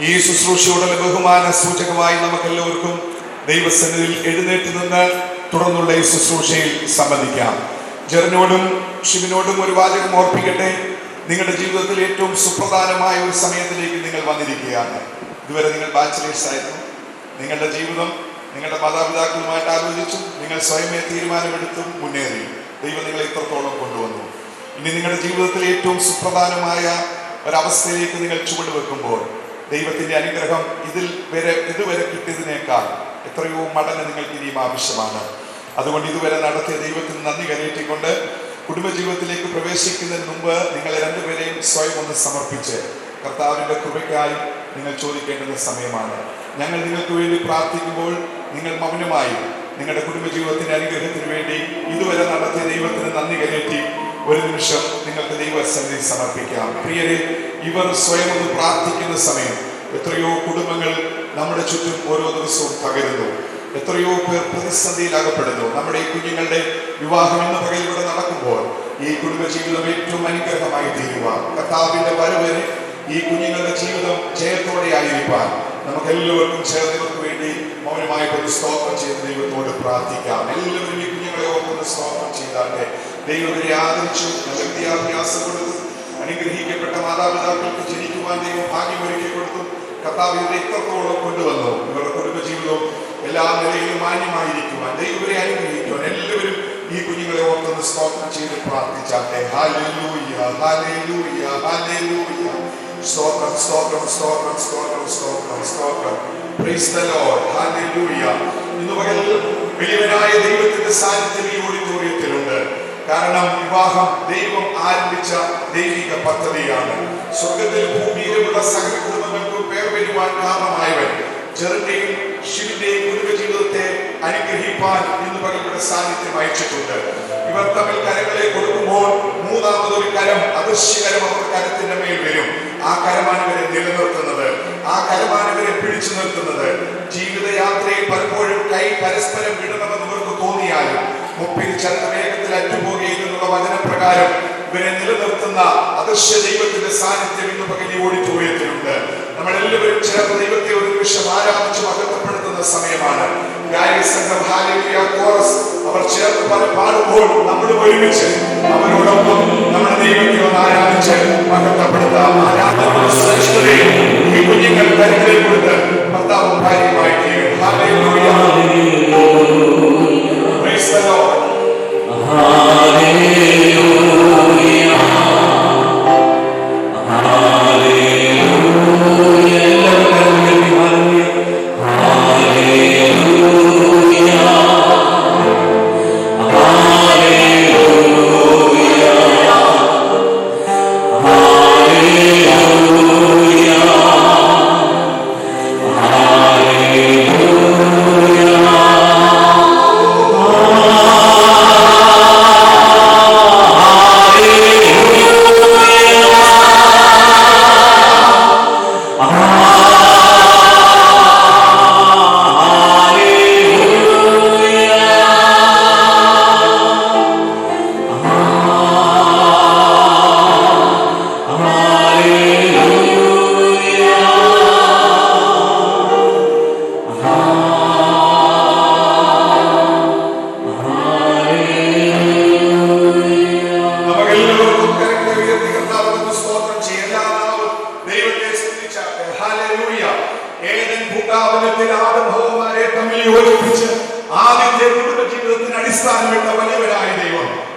ഈ ശുശ്രൂഷയുടെ ബഹുമാന സൂചകമായി നമുക്ക് എല്ലാവർക്കും ദൈവസന്നിധിയിൽ എഴുന്നേറ്റ് നിന്ന് തുടർന്നുള്ള ഈ ശുശ്രൂഷയിൽ സംബന്ധിക്കാം. ജെറിനോടും ഷിബിനോടും ഒരു വാചകം ഓർപ്പിക്കട്ടെ, നിങ്ങളുടെ ജീവിതത്തിൽ ഏറ്റവും സുപ്രധാനമായ ഒരു സമയത്തിലേക്ക് നിങ്ങൾ വന്നിരിക്കുകയാണ്. ഇതുവരെ നിങ്ങൾ ബാച്ചിലേഴ്സ് ആയിരുന്നു. നിങ്ങളുടെ ജീവിതം നിങ്ങളുടെ മാതാപിതാക്കളുമായിട്ട് ആലോചിച്ചു, നിങ്ങൾ സ്വയമേ തീരുമാനമെടുത്തും മുന്നേറി. ദൈവം നിങ്ങളെ ഇത്രത്തോളം കൊണ്ടുവന്നു. ഇനി നിങ്ങളുടെ ജീവിതത്തിൽ ഏറ്റവും സുപ്രധാനമായ ഒരവസ്ഥയിലേക്ക് നിങ്ങൾ ചുവടുവെക്കുമ്പോൾ ദൈവത്തിന്റെ അനുഗ്രഹം ഇതുവരെ കിട്ടിയതിനേക്കാൾ എത്രയോ മടങ്ങ് നിങ്ങൾക്ക് ഇനിയും ആവശ്യമാണ്. അതുകൊണ്ട് ഇതുവരെ നടത്തിയ ദൈവത്തിന് നന്ദി കരയറ്റിക്കൊണ്ട് കുടുംബജീവിതത്തിലേക്ക് പ്രവേശിക്കുന്നതിന് മുമ്പ് നിങ്ങളെ രണ്ടുപേരെയും സ്വയം ഒന്ന് സമർപ്പിച്ച് കർത്താവിന്റെ കൃപയ്ക്കായി നിങ്ങൾ ചോദിക്കേണ്ടുന്ന സമയമാണ്. ഞങ്ങൾ നിങ്ങൾക്ക് വേണ്ടി പ്രാർത്ഥിക്കുമ്പോൾ നിങ്ങൾ മൗനമായി നിങ്ങളുടെ കുടുംബജീവിതത്തിന്റെ അനുഗ്രഹത്തിന് വേണ്ടി ഇതുവരെ നടത്തിയ ദൈവത്തിന് നന്ദി കരയറ്റി ഒരു നിമിഷം നിങ്ങൾക്ക് ദൈവസന്നിധി സമർപ്പിക്കാം. പ്രിയരെ, ഇവർ സ്വയം ഒന്ന് പ്രാർത്ഥിക്കുന്ന സമയം എത്രയോ കുടുംബങ്ങൾ നമ്മുടെ ചുറ്റും ഓരോ ദിവസവും തകരുന്നു. എത്രയോ പേർ പ്രതിസന്ധിയിലാകപ്പെടുന്നു. നമ്മുടെ ഈ കുഞ്ഞുങ്ങളുടെ വിവാഹം ഇന്ന് പകലിലൂടെ നടക്കുമ്പോൾ ഈ കുടുംബജീവിതം ഏറ്റവും അനുഗ്രഹമായി തീരുവാൻ, കർത്താവിന്റെ വരവരെ ഈ കുഞ്ഞുങ്ങളുടെ ജീവിതം ജയത്തോടെ ആയിരിക്കാൻ നമുക്ക് എല്ലാവർക്കും ചേർന്ന് ഇവർക്ക് വേണ്ടി മൗനമായി ഒരു സ്തോത്രം ചെയ്ത് ദൈവത്തോട് പ്രാർത്ഥിക്കാം. എല്ലാവരും ഈ കുഞ്ഞുങ്ങളെ ഓർക്കുന്ന സ്തോത്രം ചെയ്താട്ടെ. ദൈവം ഇവരെ ആദരിച്ചു, നല്ല വിദ്യാഭ്യാസം കൊടുത്തു, അനുഗ്രഹിക്കപ്പെട്ട മാതാപിതാക്കൾക്ക് ജനിക്കുവാൻ ദൈവം ഭാഗ്യമൊരുക്കി കൊടുത്തു. കർത്താവ് ഇവരെ ഇത്രത്തോളം കൊണ്ടുവന്നു. ഇവരുടെ കുടുംബജീവിതവും എല്ലാ നിലയിലും മാന്യമായിരിക്കുവാൻ ദൈവം ഇവരെ അനുഗ്രഹിക്കുവാൻ എല്ലാവരും ഈ കുഞ്ഞുങ്ങളെ ഓർത്തൊന്ന് സ്തോത്രം ചെയ്ത് പ്രാർത്ഥിച്ചാട്ടെ. ഹല്ലേലൂയ, ഹല്ലേലൂയ, ഹല്ലേലൂയ. സ്തോത്രം, സ്തോത്രം, സ്തോത്രം, സ്തോത്രം, സ്തോത്രം, സ്തോത്രം. Price the Lord, hallelujah. ഇന്ന് പകൽ വലിയവനായ ദൈവത്തിന്റെ സാന്നിധ്യം ഈ ഓഡിറ്റോറിയത്തിലുണ്ട്. കാരണം വിവാഹം ദൈവം ആരംഭിച്ച ദൈവിക പദ്ധതിയാണ്. സ്വർഗത്തിൽ ഭൂമിയിലുമുള്ള സകല കുടുംബങ്ങൾക്കും പേർ വരുവാൻ കാരണമായവൻ ജെറിന്റെയും ഷിബിന്റെയും കുടുംബജീവിതത്തെ അനുഗ്രഹിപ്പാൻ ഇന്ന് പകലിയുടെ സാന്നിധ്യം അയച്ചിട്ടുണ്ട്. ഇവർ തമ്മിൽ കരങ്ങളെ കൊടുക്കുമ്പോൾ മൂന്നാമതൊരു കരം, അദൃശ്യകരം അവരുടെ കരത്തിന്റെ മേൽ വരും. ആ കരമാണ് ഇവരെ നിലനിർത്തുന്നത്, ആ കരമാണ് ഇവരെ പിടിച്ചു നിർത്തുന്നത്. ജീവിതയാത്രയിൽ പലപ്പോഴും കൈ പരസ്പരം വിടണമെന്ന് ഇവർക്ക് തോന്നിയാലും മുപ്പിൽ ചന്ദ്രവേഗത്തിൽ അറ്റുപോകുകയെന്നുള്ള വചനപ്രകാരം ഇവരെ നിലനിർത്തുന്ന അദൃശ്യ ദൈവത്തിന്റെ സാന്നിധ്യം ഇന്ന് പകൽ ഈ ഓഡിറ്റോറിയത്തിലുണ്ട്. നമ്മളെല്ലാവരും ചേർന്ന് ദൈവത്തെ ഒരു നിമിഷം ആരാധിച്ച് മഹത്വപ്പെടുത്തുന്ന സമയമാണ്. ഗായക സംഘം ഹല്ലേലൂയ കോറസ് അവർ ചേർന്ന് പാടുമ്പോൾ നമ്മൾ ഒരുമിച്ച് അവരോടൊപ്പം നമ്മുടെ ദൈവത്തെ ഒന്ന് ആരാധിച്ച് മഹത്വപ്പെടുത്താം. ആരാധനയുടെ ശ്രേഷ്ഠതയും ഈ കുഞ്ഞുങ്ങൾ കരുതൽ കൊടുത്ത് ഭർത്താവും ഭാര്യയുമായി തീരും. Hallelujah, price the Lord.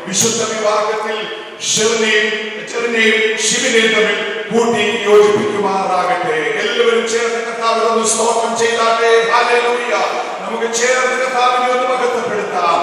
വിശുദ്ധ വിവാഹത്തിൽ ശിവനെയും തമ്മിൽ കൂട്ടി യോജിപ്പിക്കുമാറാകട്ടെ. എല്ലാവരും ചേർന്ന് കർത്താവിനെ ഒന്ന് സ്തോത്രം ചെയ്താട്ടെ. ഹല്ലേലൂയ. നമുക്ക് ചേർന്ന് കർത്താവിനെ ഒന്ന് മഹത്വപ്പെടുത്താം.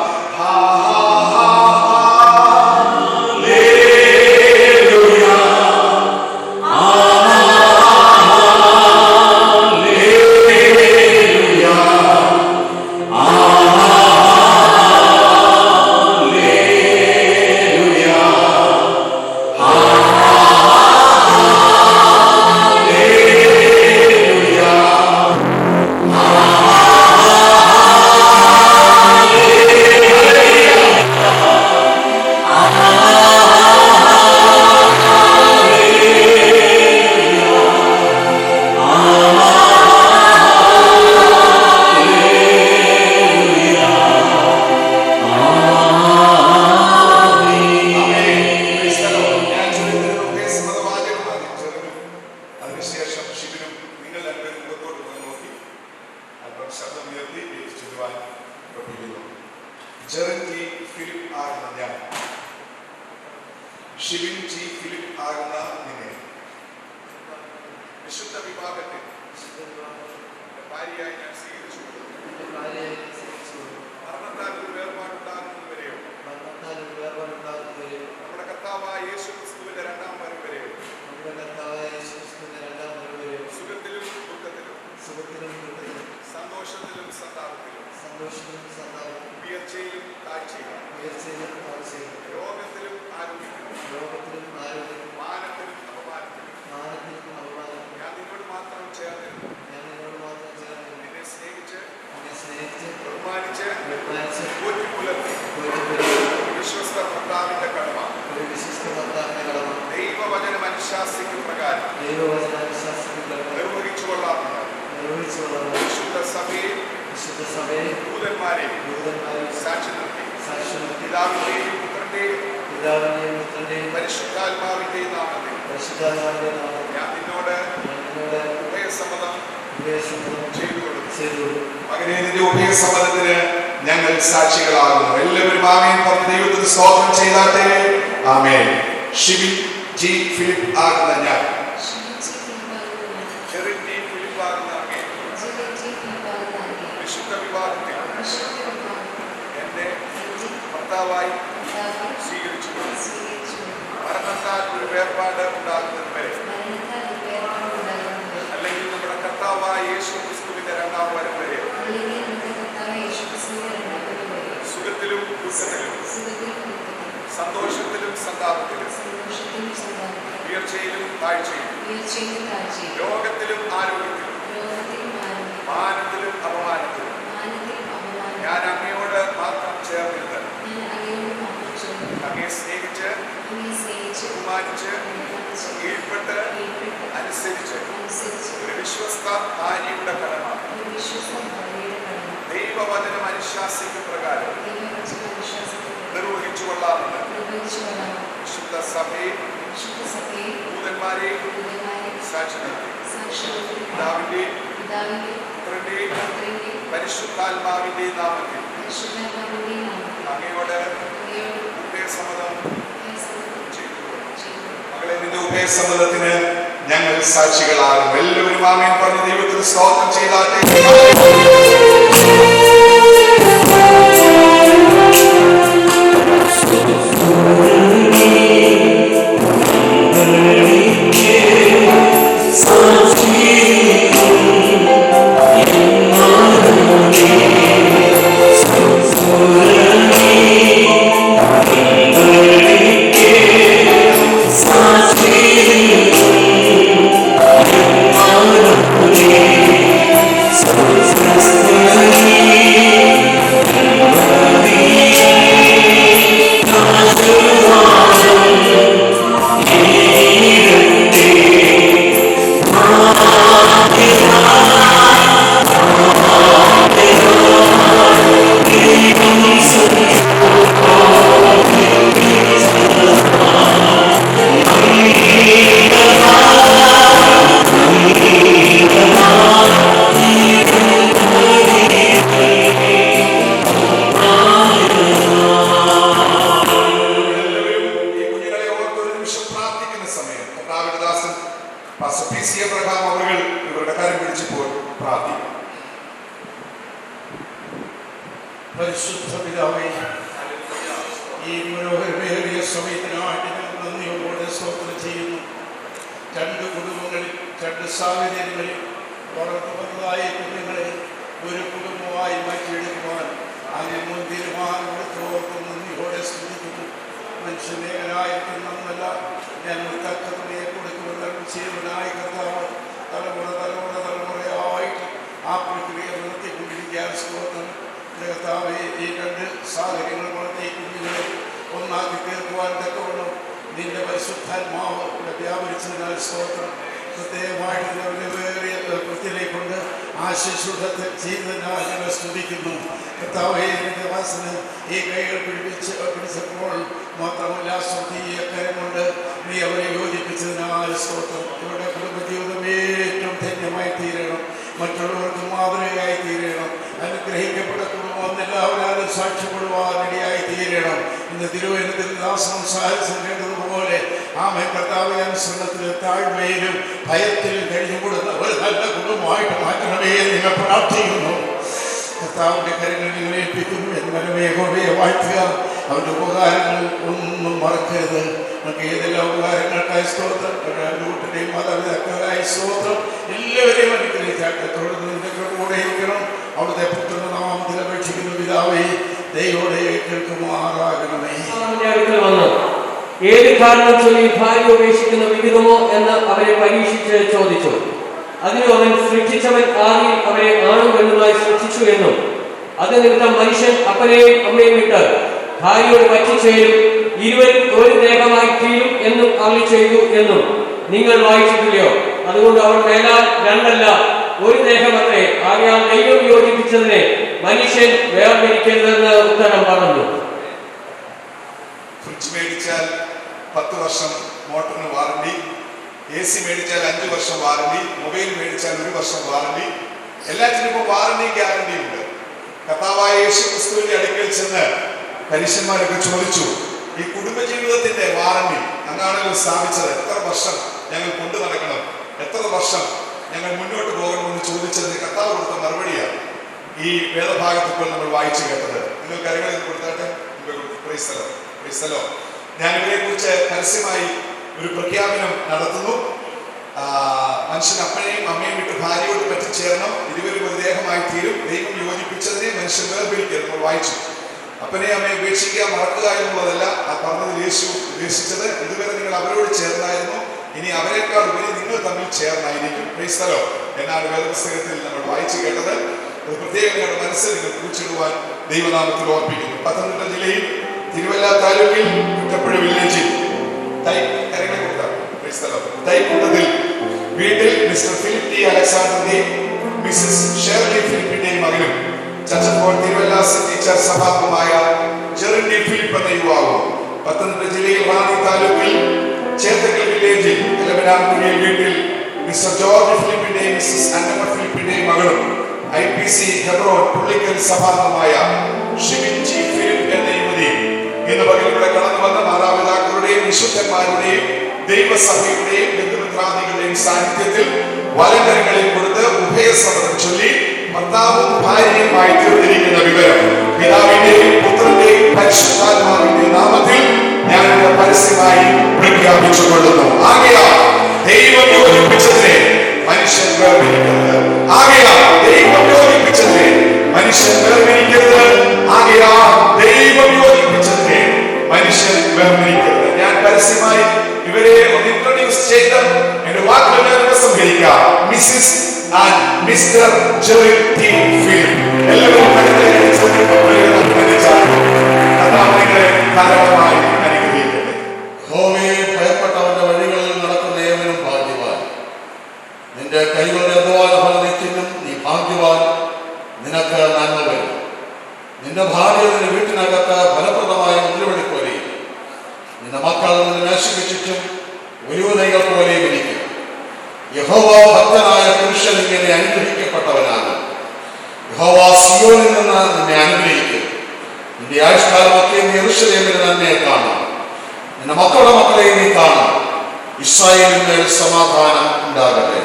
നിർവഹിച്ചുകൊള്ളാമെന്ന് വിശുദ്ധ സഭയെ ദൂതന്മാരെ സാക്ഷി നിർത്തി പിതാവിന്റെയും പുത്രന്റെയും പരിശുദ്ധാത്മാവിന്റെയും നാമത്തിൽ ഞാൻ നിന്നോട് ഉഭയസമ്മതം ചെയ്തു. മകനെ, നിന്റെ ഉഭയസമ്മതത്തിന് ഞങ്ങൾ സാക്ഷികളാകുന്നു. എല്ലാവരും ആമേൻ പറഞ്ഞ് ദൈവത്തിന് സ്തോത്രം ചെയ്താട്ടെ. ആമേൻ. ഷിബിൻ ജി ഫിലിപ്പ് ആകുന്ന ഞാൻ, ജെറിൻ ജി ഫിലിപ്പ് ആകുന്ന അങ്ങേ, വിശുദ്ധ വിവാഹത്തിൽ എന്റെ ഭർത്താവായി സ്വീകരിച്ചു. മരണത്താൽ ഒരു വേർപാട് ഉണ്ടാകുന്നത് വരെ, അല്ലെങ്കിൽ നമ്മുടെ കർത്താവായ യേശു ക്രിസ്തുവിന്റെ രണ്ടാം വരം വരെ, സുഖത്തിലും ദുഃഖത്തിലും സന്തോഷത്തിലും സന്താപത്തിലും ഉയർച്ചയിലും താഴ്ചയിലും രോഗത്തിലും ആരോഗ്യത്തിലും മാനത്തിലും അപമാനത്തിലും ഞാൻ അങ്ങയോട് മാത്രം ചേർന്നിരുന്നത് അങ്ങയെ സ്നേഹിച്ച് ബഹുമാനിച്ച് കീഴ്പ്പെട്ട് അനുസരിച്ച് ഒരു വിശ്വസ്ത ഭാര്യയുടെ കടമ ദൈവവചനം അനുശാസിക്കുന്ന പ്രകാരം നിർവഹിച്ചു കൊള്ളാമെന്ന് വിശുദ്ധ സഭയെ ദൂതന്മാരെ സാക്ഷി നിർത്തി. പിതാവിന്റെയും പുത്രന്റെയും പരിശുദ്ധാത്മാവിന്റെയും നാമത്തിൽ അങ്ങയോട് ഉഭയസമ്മതം ചെയ്തു. മകളെ, നിന്റെ ഉഭയസമ്മതത്തിന് ഞങ്ങൾ സാക്ഷികളാകും. എല്ലാവരും ആമേൻ പറഞ്ഞ് ദൈവത്തിന് സ്തോത്രം ചെയ്താട്ടെ. പരിശുദ്ധ പിതാവേ, ഈ മനോഹരമേറിയ സമയത്തിനായിട്ട് ഞങ്ങൾ നന്ദിയോടെ സ്തോത്രം ചെയ്യുന്നു. രണ്ട് കുടുംബങ്ങളിൽ, രണ്ട് സാഹചര്യങ്ങളിൽ വളർന്നു വന്നതായ കുഞ്ഞുങ്ങളെ ഒരു കുടുംബമായി മാറ്റിയെടുക്കുവാൻ അതിന് മുൻ തീരുമാനമെടുത്തോർക്കും നന്ദിയോടെ സ്തുതിക്കുന്നു. മനുഷ്യനേകനായിരിക്കുന്നല്ല, ഞങ്ങൾ തക്ക തുണിയെ കൊടുക്കുമെന്ന് ചെയ്തവനായ കർത്താവ് തലമുറയായിട്ട് ആ പ്രക്രിയ നിർത്തിക്കൊണ്ടിരിക്കാൻ സ്തോത്രം. കർത്താവേ, ഈ രണ്ട് സാഹചര്യങ്ങൾ വളർത്തി കുഞ്ഞുങ്ങളെ ഒന്നാക്കി തീർക്കുവാൻ തക്കവണ്ണം നിന്റെ പരിശുദ്ധാത്മാവ് ഇവിടെ വ്യാപരിച്ചതിനാൽ സ്തോത്രം. പ്രത്യേകമായിട്ട് വേറിയ കൃത്യതയെക്കൊണ്ട് ആശുശ്രൂഷത്തെ ചെയ്തതിനാൽ ഞങ്ങൾ സ്തുതിക്കുന്നു. കർത്താവേ, നിന്റെ വാസന ഈ കൈകൾ പിടിച്ചപ്പോൾ മാത്രമല്ല സ്തുതിയ കരം കൊണ്ട് നീ അവരെ യോജിപ്പിച്ചതിനാൽ സ്തോത്രം. ഇവരുടെ കുടുംബജീവിതം ഏറ്റവും ധന്യമായി തീരണം, മറ്റുള്ളവർക്ക് മാതൃകയായി തീരണം, അനുഗ്രഹിക്കപ്പെട്ട കുടുംബം എല്ലാവരും സാക്ഷ്യപ്പെടുവാൻ ഇടയായി തീരണം. ഇന്ന് തിരുവനന്തപുരത്തിൽ സംസാരിച്ചു കേട്ടതുപോലെ ആമേ കർത്താവ് അനുസരണത്തിലും താഴ്മയിലും ഭയത്തിലും കഴിഞ്ഞുകൂടുന്ന ഒരു നല്ല കുടുംബമായിട്ട് മാറ്റണമേ നിങ്ങൾ പ്രാർത്ഥിക്കുന്നു. കർത്താവിന്റെ കരങ്ങൾ നിങ്ങൾ ഏൽപ്പിക്കുന്നു. എന്നേ വാഴ്ത്തുക. അവരുടെ ഉപകാരങ്ങൾ ഒന്നും മറക്കരുത്. നമുക്ക് ഏതെല്ലാം ഉപകാരങ്ങൾക്കായി സ്തോത്രം, കൂട്ടിന്റെയും മാതാപിതാക്കളായി സ്തോത്രം. എല്ലാവരെയും അനുഗ്രഹിച്ചാട്ടെ. തുടർന്ന് നിന്റെ കൂടെ ഇരിക്കണം. അവിടുത്തെ പുത്രന്റെ നാമത്തിൽ അപേക്ഷിക്കുന്ന പിതാവേ, ദൈവോടെ കേൾക്കുമാറാകണമേ. ഏത് കാരണം ചൊല്ലി ഭാര്യ ഉപേക്ഷിക്കുന്ന വിഹിതമോ എന്ന് അവരെ പരീക്ഷിച്ച് ചോദിച്ചു. അതിന് അവൻ സൃഷ്ടിച്ചവൻ ആദ്യം അവരെ ആണും പെണ്ണുമായി സൃഷ്ടിച്ചു എന്നും അത് നിമിത്തം മനുഷ്യൻ അപ്പനെയും അമ്മയും വിട്ട് ഭാര്യയോട് പറ്റിച്ചേരും, ഇരുവരും ഒരു ദേഹമായി തീരും എന്നും അരുളി ചെയ്തു എന്നും നിങ്ങൾ വായിച്ചിട്ടില്ലയോ? അതുകൊണ്ട് അവൻ മേലാൽ രണ്ടല്ല ഒരു ദേഹമത്രേ. ആകയാൽ ദൈവം യോജിപ്പിച്ചതിനെ മനുഷ്യൻ വേർതിരിക്കരുതെന്ന് ഉത്തരം പറഞ്ഞു. ഫ്രിഡ്ജ് മേടിച്ചാൽ 10 വർഷം മോട്ടറിന് വാറണ്ടി, AC മേടിച്ചാൽ 5 വർഷം വാറണ്ടി, മൊബൈൽ മേടിച്ചാൽ 1 വർഷം വാറണ്ടി, എല്ലാറ്റിനും ഇപ്പോൾ വാറണ്ടി ഗ്യാരണ്ടി ഉണ്ട്. കർത്താവായ യേശു ക്രിസ്തുവിന്റെ അടുക്കൽ ചെന്ന് പരീശന്മാരൊക്കെ ചോദിച്ചു, ഈ കുടുംബജീവിതത്തിന്റെ വാറണ്ടി അങ്ങാണല്ലോ സ്ഥാപിച്ചത്, എത്ര വർഷം ഞങ്ങൾ കൊണ്ടു നടക്കണം, എത്ര വർഷം ഞങ്ങൾ മുന്നോട്ട് പോകണമെന്ന് ചോദിച്ചതിന് കർത്താവ് കൊടുത്ത മറുപടിയാണ് ഈ വേദഭാഗത്ത് ഇപ്പോൾ നമ്മൾ വായിച്ചു കേട്ടത്. നിങ്ങൾ കാര്യങ്ങൾ കൊടുത്താട്ടെ. ഞാൻ ഇവരെ കുറിച്ച് പരസ്യമായി ഒരു പ്രഖ്യാപനം നടത്തുന്നു. മനുഷ്യൻ അപ്പനെയും അമ്മയും വിട്ട് ഭാര്യയോട് പറ്റിച്ചേരണം, ഇരുവരും ഒരു ദേഹമായി തീരും. ദൈവം യോജിപ്പിച്ചതിനെ മനുഷ്യൻ വേർപിരിക്കരുത്. നമ്മൾ വായിച്ചു. അപ്പനെ അമ്മയെ ഉപേക്ഷിക്കുക, മറക്കുക എന്നുള്ളതല്ല ആ പറഞ്ഞതിൽ യേശു ഉദ്ദേശിച്ചത്. ഇതുവരെ നിങ്ങൾ അവരോട് ചേർന്നായിരുന്നു, ഇനി അവരെക്കാൾ ഉപരി നിങ്ങൾ തമ്മിൽ ചേർന്നായിരിക്കും. ക്രൈസ്തലോ എന്നാണ് വേദപുസ്തകത്തിൽ നമ്മൾ വായിച്ചു കേട്ടത്. ഒരു പ്രത്യേകം നിങ്ങളുടെ മനസ്സിൽ നിങ്ങൾ കുറിച്ചിടുവാൻ ദൈവനാമത്തിൽ ഓർപ്പിക്കുന്നു. പത്തനംതിട്ട ജില്ലയിൽ തിരുവല്ല താലൂക്കിൽ കുറ്റപ്പുഴ വില്ലേജിൽ തൈക്കുണ്ടത്തിൽ വീട്ടിൽ മിസ്റ്റർ ഫിലിപ്പ് ടി അലക്സാണ്ടറിന്റെയും മിസസ് ഷേർലി ഫിലിപ്പിന്റെയും മകനും ചച്ചപ്പോൾ തിരുവല്ല സിറ്റി ചർച്ച് സഭാംഗമായ ജെറിൻ ഡി ഫിലിപ്പ് എന്ന യുവാവും പത്തനംതിട്ട ജില്ലയിൽ റാന്നി താലൂക്കിൽ ചേത്തക്കൽ വില്ലേജിൽ എലവനാംകുഴിയിൽ വീട്ടിൽ മിസ്റ്റർ ജോർജ് ഫിലിപ്പിന്റെയും മിസസ് അന്നമ്മ ഫിലിപ്പിന്റെയും മകളും IPC Hebron പുള്ളിക്കൽ സഭാംഗമായ Shibin G Philip എന്ന യുവതിയും ഇന്ന് പകലിലൂടെ കടന്നു വന്ന മാതാപിതാക്കളുടെയും വിശുദ്ധന്മാരുടെയും ദൈവസഭയുടെയും ബന്ധുമിത്രാദികളുടെയും സാന്നിധ്യത്തിൽ വലങ്കരങ്ങളിൽ കൊടുത്ത് ഉഭയസമ്മതം ചൊല്ലി ഭർത്താവും ഭാര്യയുമായി തീർന്നിരിക്കുന്ന വിവരം പിതാവിന്റെയും പുത്രന്റെയും പരിശുദ്ധാത്മാവിന്റെയും നാമത്തിൽ ഞാൻ പരസ്യമായി പ്രഖ്യാപിച്ചു കൊള്ളുന്നു. ആകയാൽ ദൈവം യോജിപ്പിച്ചതിനെ മനുഷ്യൻ വേർപിരിക്കരുത്. ആകയാൽ ദൈവം യോജിപ്പിച്ചതിനെ മനുഷ്യൻ വേർപിരിക്കരുത്. ആകയാൽ ദൈവം യോജിപ്പിച്ചതിനെ മനുഷ്യൻ വേർപിരിക്കരുത്. ഞാൻ പരസ്യമായി ഇവരെ ഒന്ന് ഇൻട്രൊഡ്യൂസ് ചെയ്ത് എന്റെ വാക്കുകൾ സംഹരിക്കാം. Mrs and Mr Jerin T Philip. എല്ലാവരും ധാരാളമായി അനുഗ്രഹിക്കട്ടെ. ഭയപ്പെട്ടവന്റെ വഴികളിൽ നടക്കുന്ന ഏവനും ഭാഗ്യവാൻ. നിന്റെ കൈകളുടെ അധ്വാന ഫലം നീ തിന്നും, നീ ഭാഗ്യവാൻ, നിനക്ക് നന്മ വരും. നിന്റെ ഭാര്യ നിന്റെ വീട്ടിനകത്ത് ഫലപ്രദമായ മുദ്രവെടിപ്പോലെയും നിന്റെ മക്കൾ നിന്റെ മേശയ്ക്ക് ചുറ്റും ഒലിവുതൈകൾ പോലെയും ഇരിക്കും. യഹോവ ഭക്തനായ പുരുഷൻ ഇങ്ങനെ അനുഗ്രഹിക്കപ്പെട്ടവനാണ്. യഹോവ സിയോനിൽ നിന്ന് നിന്നെ അനുഗ്രഹിക്കും. നിന്റെ ആയുഷ്കാലമൊക്കെ നീ യെരൂശലേമിൽ തന്നെ കാണും. നിന്റെ മക്കളുടെ മക്കളെയും നീ കാണും. ഇസ്രായേലിന്റെ സമാധാനം ഉണ്ടാകട്ടെ.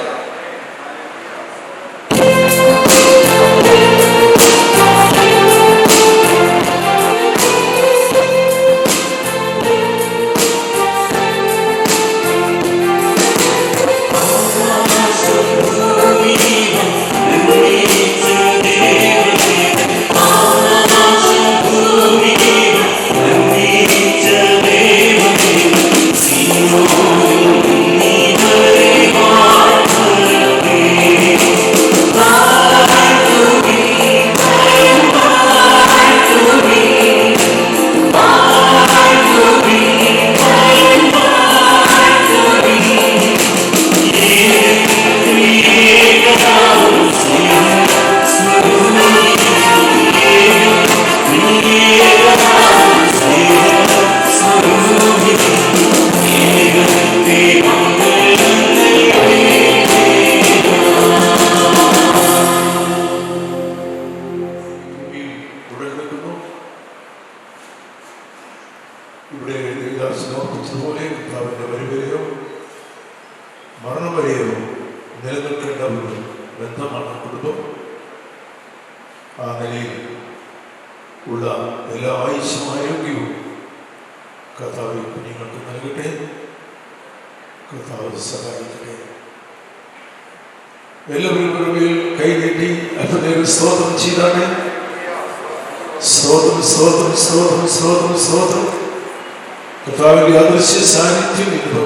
കർത്താവിന്റെ അദൃശ്യ സാന്നിധ്യം ഇന്ന്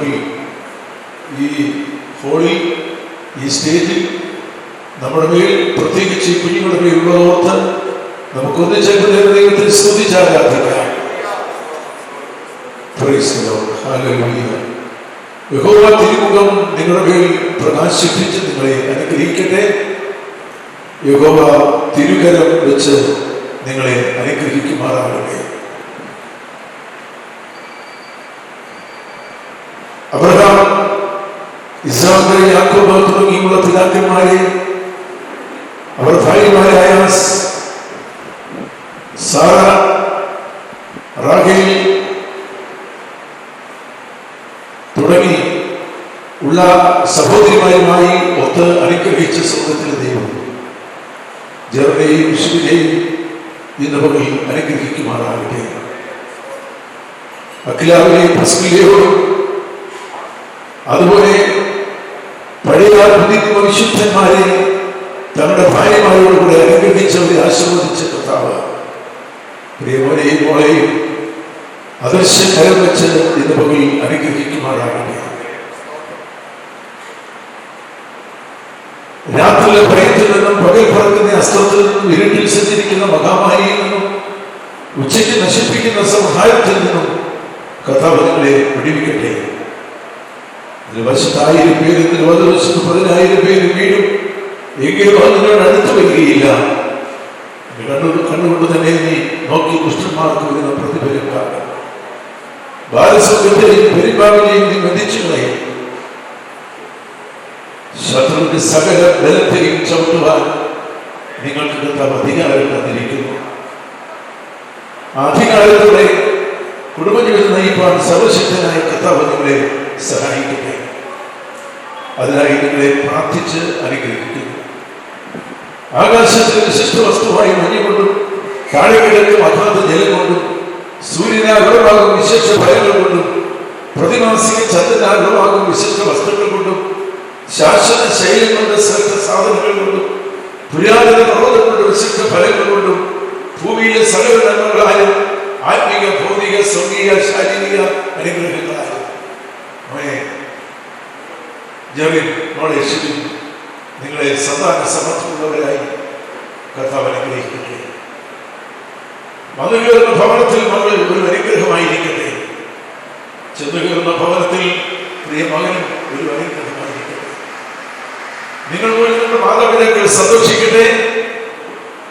ഈ ഹോളിൽ, ഈ സ്റ്റേജിൽ നമ്മുടെ മേൽ, പ്രത്യേകിച്ച് കുഞ്ഞുങ്ങളുടെ മേലുള്ളതോർത്ത് നമുക്കൊന്നിച്ച് ദൈവത്തെ സ്തുതിച്ച് ആരാധിക്കാം. Price the Lord. ഹല്ലേലൂയ. യഹോവ തിരുമുഖം നിങ്ങളുടെ മേൽ പ്രകാശിപ്പിച്ച് നിങ്ങളെ അനുഗ്രഹിക്കട്ടെ. യഹോവ തിരുകരം വെച്ച് നിങ്ങളെ അനുഗ്രഹിക്കുമാറാകട്ടെ. അബ്രഹാം, ഇസ്ഹാക്ക്, യാക്കോബ് തുടങ്ങിയുള്ള പിതാക്കന്മാരെ, അവർ ഭാര്യമാരായ സാറ, റാഹേൽ തുടങ്ങി ഉള്ള സഹോദരിമാരുമായി ഒത്ത് അനുഗ്രഹിച്ച സ്വർഗ്ഗത്തിലെ ദൈവം ജെറനെയും ശിവനെയും ഇന്ന് പകൽ അനുഗ്രഹിക്കുമാറാകട്ടെ. അഖിലാവിനെയും പ്രസ്കിലയോടും അതുപോലെ പഴയ പുതിയ വിശുദ്ധന്മാരെ തങ്ങളുടെ ഭാര്യമാരോടുകൂടെ അനുഗ്രഹിച്ചവരെ ആശീർവദിച്ച കർത്താവ് പ്രിയമോനെയും മോളെയും അദൃശ്യ കരം വെച്ച് ഇന്ന് പകൽ അനുഗ്രഹിക്കുമാറാകട്ടെ. രാത്രിയിലെ ഭയത്തിൽ നിന്നും പകൽ പറക്കുന്ന അസ്ത്രത്തിൽ നിന്നും ഇരുട്ടിൽ സഞ്ചരിക്കുന്ന മഹാമാരിയിൽ നിന്നും ഉച്ചയ്ക്ക് നശിപ്പിക്കുന്ന സംഹാരത്തിൽ നിന്നും കർത്താവ് നിങ്ങളെ വിടുവിക്കട്ടെ. ഒരു വശത്ത് 1000 പേര്, വശത്ത് 10,000 പേര് വീടും, എങ്കിലും അത് നിങ്ങളുടെ അടുത്ത് വരികയില്ല. കണ്ണുകൊണ്ട് തന്നെ നീ നോക്കി ദുഷ്ടന്മാർക്ക് വരുന്ന പ്രതിഫലം കാണും. ബാലസ്വർഗത്തെയും പെരുമ്പാവിനെയും നീ ബന്ധിച്ചു കളയും. ശത്രുവിന്റെ സകല ബലത്തെയും ചവിട്ടുവാൻ നിങ്ങൾക്ക് കർത്താവ് അധികാരം തന്നിരിക്കുന്നു. ആ അധികാരത്തോടെ കുടുംബജീവിതം നയിപ്പാൻ സർവശക്തനായ കർത്താവ് നിങ്ങളെ സഹായിക്കട്ടെ. അതിനായി നിങ്ങളെ പ്രാർത്ഥിച്ച് അനുഗ്രഹിക്കുന്നു. ആകാശത്തിൽ വിശിഷ്ട വസ്തുവായി മഞ്ഞുകൊണ്ടും താഴെക്കിടക്കും അഗാധ ജലം കൊണ്ടും സൂര്യനാകും വിശേഷ ഫലങ്ങൾ കൊണ്ടും പ്രതിമാസിക ചന്ദ്രനാകും വിശിഷ്ട വസ്തുക്കൾ കൊണ്ടും ശാശ്വത ശൈലം കൊണ്ട് ശ്രേഷ്ഠ സാധനങ്ങൾ കൊണ്ടും പുരാതന പർവ്വതം കൊണ്ട് വിശിഷ്ട ഫലങ്ങൾ കൊണ്ടും ഭൂമിയിലെ സകല നന്മകളായും ആത്മീക, ഭൗതിക, സ്വർഗീയ, ശാരീരിക അനുഗ്രഹങ്ങളായും നിങ്ങളെ സദാ സമർത്ഥമുള്ളവരായി കർത്താവ് അനുഗ്രഹിക്കട്ടെ. വന്നു കയറുന്ന ഭവനത്തിൽ മകൾ ഒരു അനുഗ്രഹമായിരിക്കട്ടെ. ചെന്നു കയറുന്ന ഭവനത്തിൽ പ്രിയ മകനും ഒരു അനുഗ്രഹമായിരിക്കട്ടെ. നിങ്ങൾ പോലും നിങ്ങളുടെ മാതാപിതാക്കൾ സന്തോഷിക്കട്ടെ.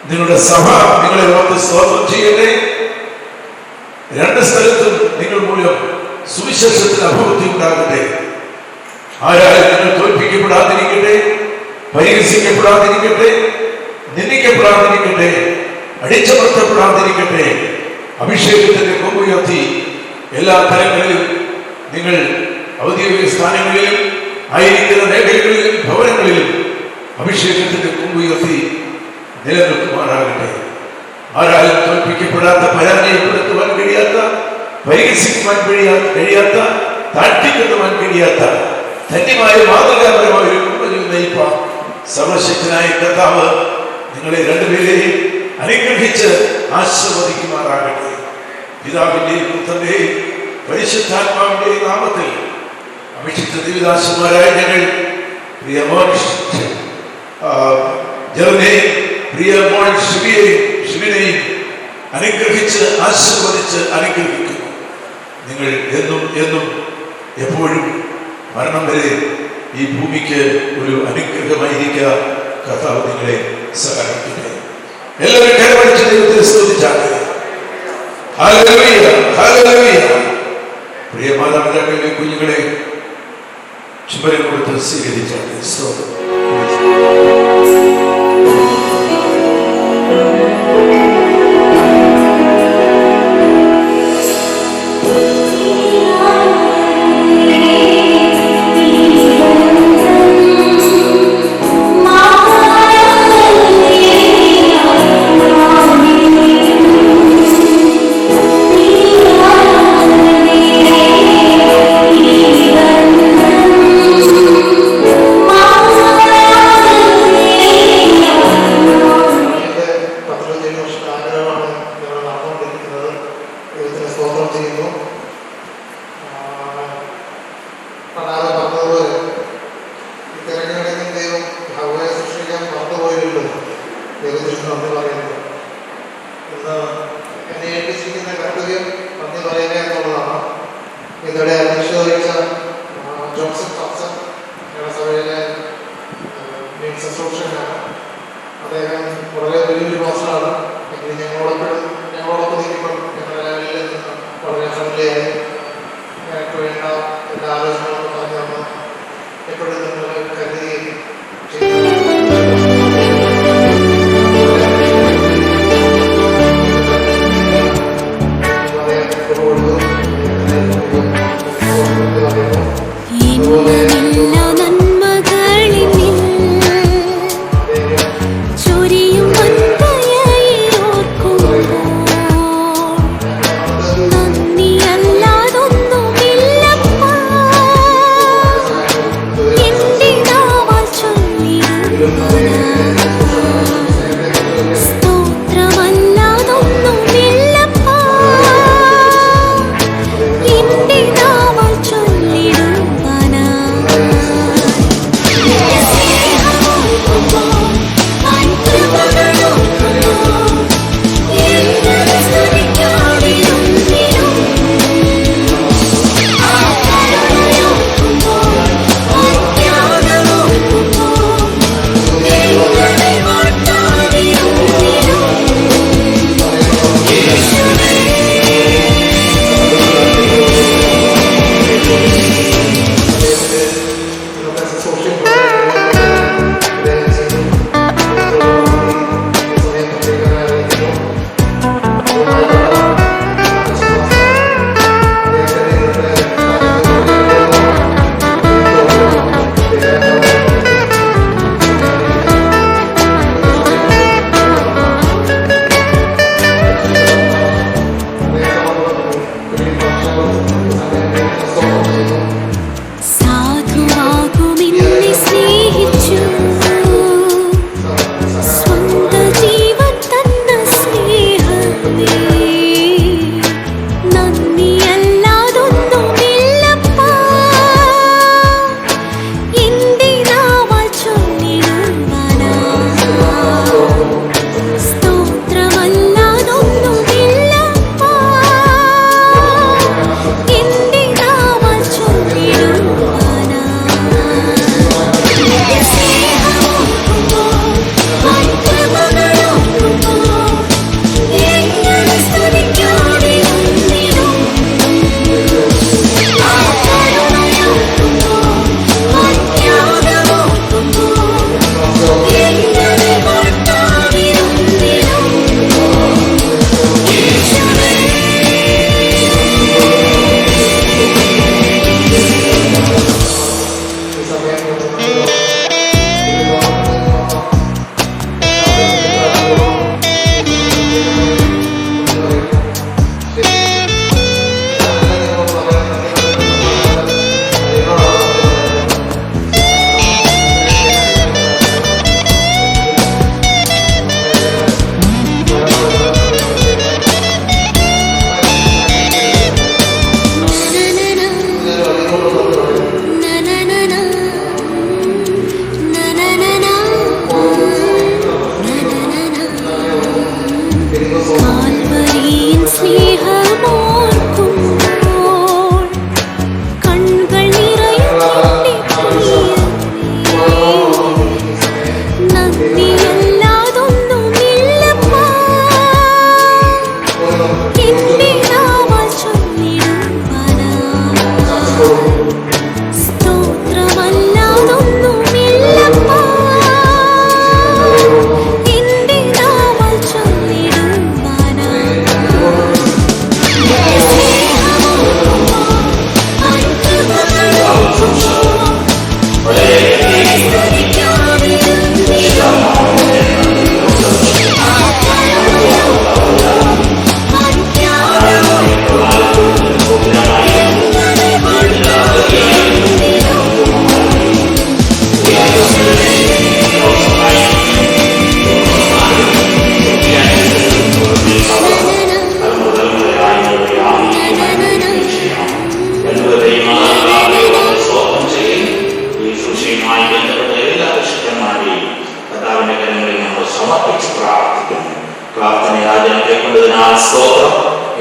നിങ്ങളുടെ സഭ നിങ്ങളെ ഓർത്ത് സ്തോത്രം ചെയ്യട്ടെ. രണ്ട് സ്ഥലത്തും നിങ്ങൾ മൂലം സുവിശേഷത്തിന് അഭിവൃദ്ധി ഉണ്ടാകട്ടെ. ആരാലും നിങ്ങൾ തോൽപ്പിക്കപ്പെടാതിരിക്കട്ടെ, പരിഹസിക്കപ്പെടാതിരിക്കട്ടെ, നിന്ദിക്കപ്പെടാതിരിക്കട്ടെ, അടിച്ചമർത്തപ്പെടാതിരിക്കട്ടെ. അഭിഷേകത്തിന്റെ കൊമ്പുയർത്തി എല്ലാ തലങ്ങളിലും നിങ്ങൾ ഔദ്യോഗിക സ്ഥാനങ്ങളിലും ആയിരിക്കുന്ന മേഖലകളിലും ഭവനങ്ങളിലും അഭിഷേകത്തിന്റെ കൊമ്പുയർത്തി നിലനിർത്തുമാറാകട്ടെ. ആരാലും തോൽപ്പിക്കപ്പെടാത്ത, പരാജയപ്പെടുത്തുവാൻ കഴിയാത്ത, പരിഹസിക്കുവാൻ കഴിയാത്ത, താഴ്ത്തിക്കെട്ടുവാൻ കഴിയാത്ത ധന്യമായ മാതൃകാപരമായ ഒരു കുടുംബജീവിതം നയിപ്പാൻ സർവശക്തനായ കർത്താവ് നിങ്ങളെ രണ്ടുപേരെയും അനുഗ്രഹിച്ച് ആശീർവദിക്കുമാറാകട്ടെ. പിതാവിന്റെയും പുത്രന്റെയും പരിശുദ്ധാത്മാവിന്റെയും നാമത്തിൽ അഭിഷിക്ത ദേവദാസന്മാരായ ഞങ്ങൾ പ്രിയ മോൻ ജെറിനെയും പ്രിയ മോൻ ശിവനെയും അനുഗ്രഹിച്ച് ആശീർവദിച്ച് അനുഗ്രഹിക്കുന്നു. നിങ്ങൾ എന്നും എന്നും എപ്പോഴും മരണം വരെ ഈ ഭൂമിക്ക് ഒരു അനുഗ്രഹമായിരിക്കുക. കർത്താവ് നിങ്ങളെ സഹായിക്കട്ടെ. എല്ലാവരും കരമടിച്ച് ദൈവത്തെ സ്തുതിച്ചാട്ടെ. Hallelujah, hallelujah. പ്രിയ മാതാപിതാക്കളെ, കുഞ്ഞുങ്ങളെ ചുമരം കൊടുത്ത് സ്വീകരിച്ചാട്ടെ. സ്തോത്രം. Mama, ശുശ്രൂഷകനാണ്. അദ്ദേഹം വളരെ വലിയൊരു പാസ്റ്ററാണ്. എങ്കിലും ഞങ്ങളോടൊപ്പം നിൽക്കുമ്പോൾ ഞങ്ങളെല്ലാവരിൽ നിന്ന് വളരെ ഫ്രണ്ട്ലിയായി ഞങ്ങൾക്ക് വേണ്ട എല്ലാ ആലോചനകളും പറഞ്ഞു തന്നു. എപ്പോഴും നിങ്ങൾ കരുതുകയും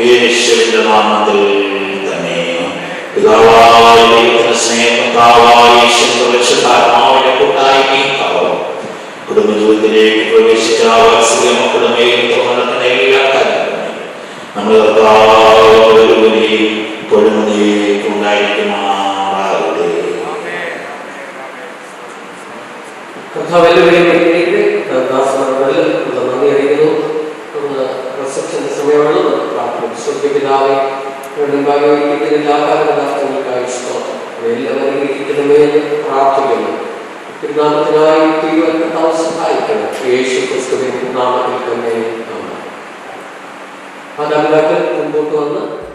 യേശുവിന്റെ നാമത്തിൽ തന്നെ പിതാവായ ദൈവത്തിന്റെ സ്നേഹം, പിതാവായ യേശുവിന്റെ പരിശുദ്ധാത്മാവിന്റെ കൂട്ടായ്മയും കുടുംബ ജീവിതത്തിലേക്ക് പ്രവേശിച്ച വാത്സല്യ മക്കളുടെ മേൽ തുറന്ന എല്ലാ കാര്യങ്ങളും നമ്മൾ ഉണ്ടായിരിക്കുമാറാകട്ടെ. നന്ദി അറിയിക്കുന്നു. റിസപ്ഷന്റെ സമയമാണ് പിതാവെ എല്ലാ കാലഘട്ടങ്ങൾക്കായി സ്തോത്രം. എല്ലാവരും ഇരിക്കണമെന്ന് പ്രാർത്ഥിക്കുന്നു. തിരുനാമത്തിനായി തീവ്രതാവ് സഹായിക്കണം. യേശു ക്രിസ്തുവിൻ നാമത്തിൽ തന്നെ മാതാപിതാക്കൾ മുമ്പോട്ട് വന്ന്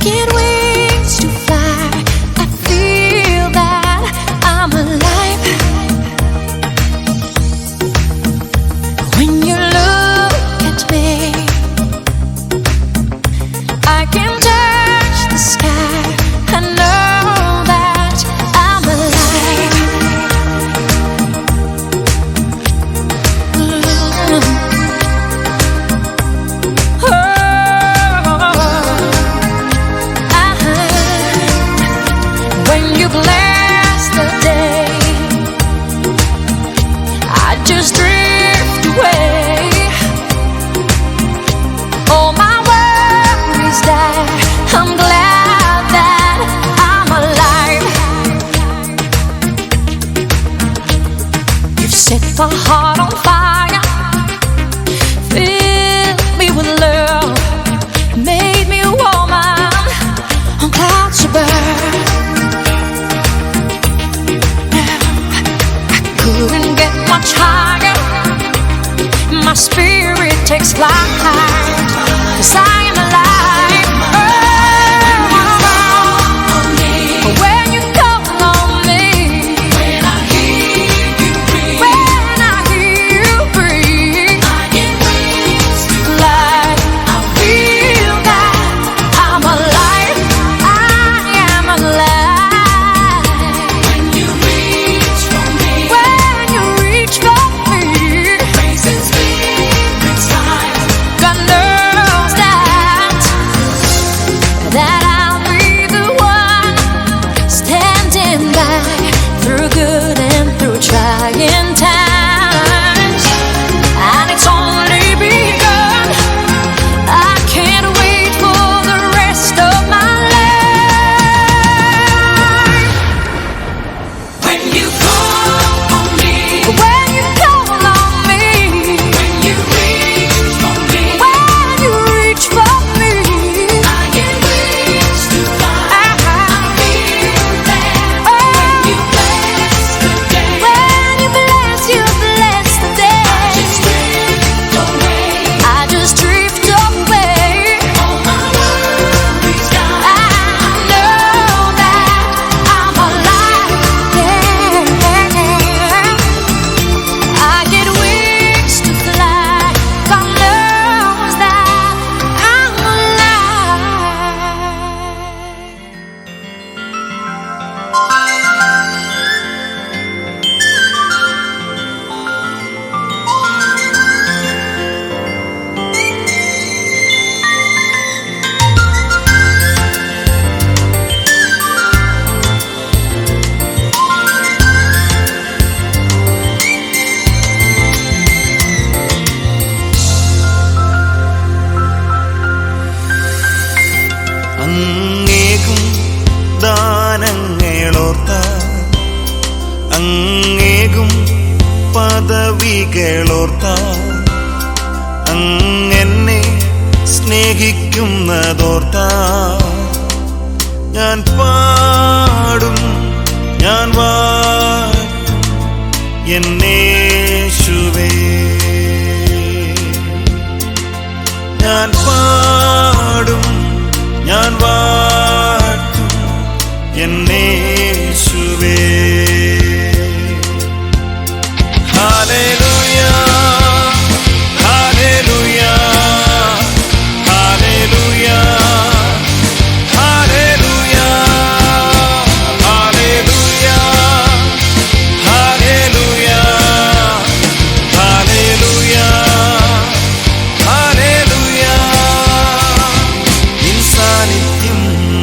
get wings to fly. I feel that I'm alive. When you look at me, I can touch the sky. I know that I'm alive. When you bless the day, I just drift away. All my worries die. I'm glad that I'm alive. You've set my heart on fire, filled me with love, made me a woman on clouds above. Couldn't get much higher. My spirit takes flight, 'cause I am alive. When you call on me, when I hear you breathe, I get wings to fly. I feel that I'm alive. I am alive. When you reach for me, praises spirits rise. God knows that I'll be the one standing by through good and through trying times. And it's only begun. I can't wait for the rest of my life. When you call on me, when you call on me, when you reach for me, I get wings to fly. I feel that when you bless the day, you bless the day. I just drift away. All my worries die. I know that I'm alive. Yeah. I get wings to fly. God knows that I'm alive. അങ്ങേകും ദാനങ്ങളോർത്ത അങ്ങേകും പദവികളോർത്ത അങ്ങെന്നെ സ്നേഹിക്കുന്നതോർത്ത ഞാൻ പാടും, ഞാൻ വാഴ്ത്തും എന്നേശുവേ. ഞാൻ പാടും, ഞാൻ വാഴ്ത്തും എന്നേശുവേ. ഹല്ലേലൂയ, ഹല്ലേലൂയ, ഹല്ലേലൂയ, ഹല്ലേലൂയ, ഹല്ലേലൂയ, ഹല്ലേലൂയ, ഹല്ലേലൂയ, ഹല്ലേലൂയ. നിൻ സാന്നിധ്യം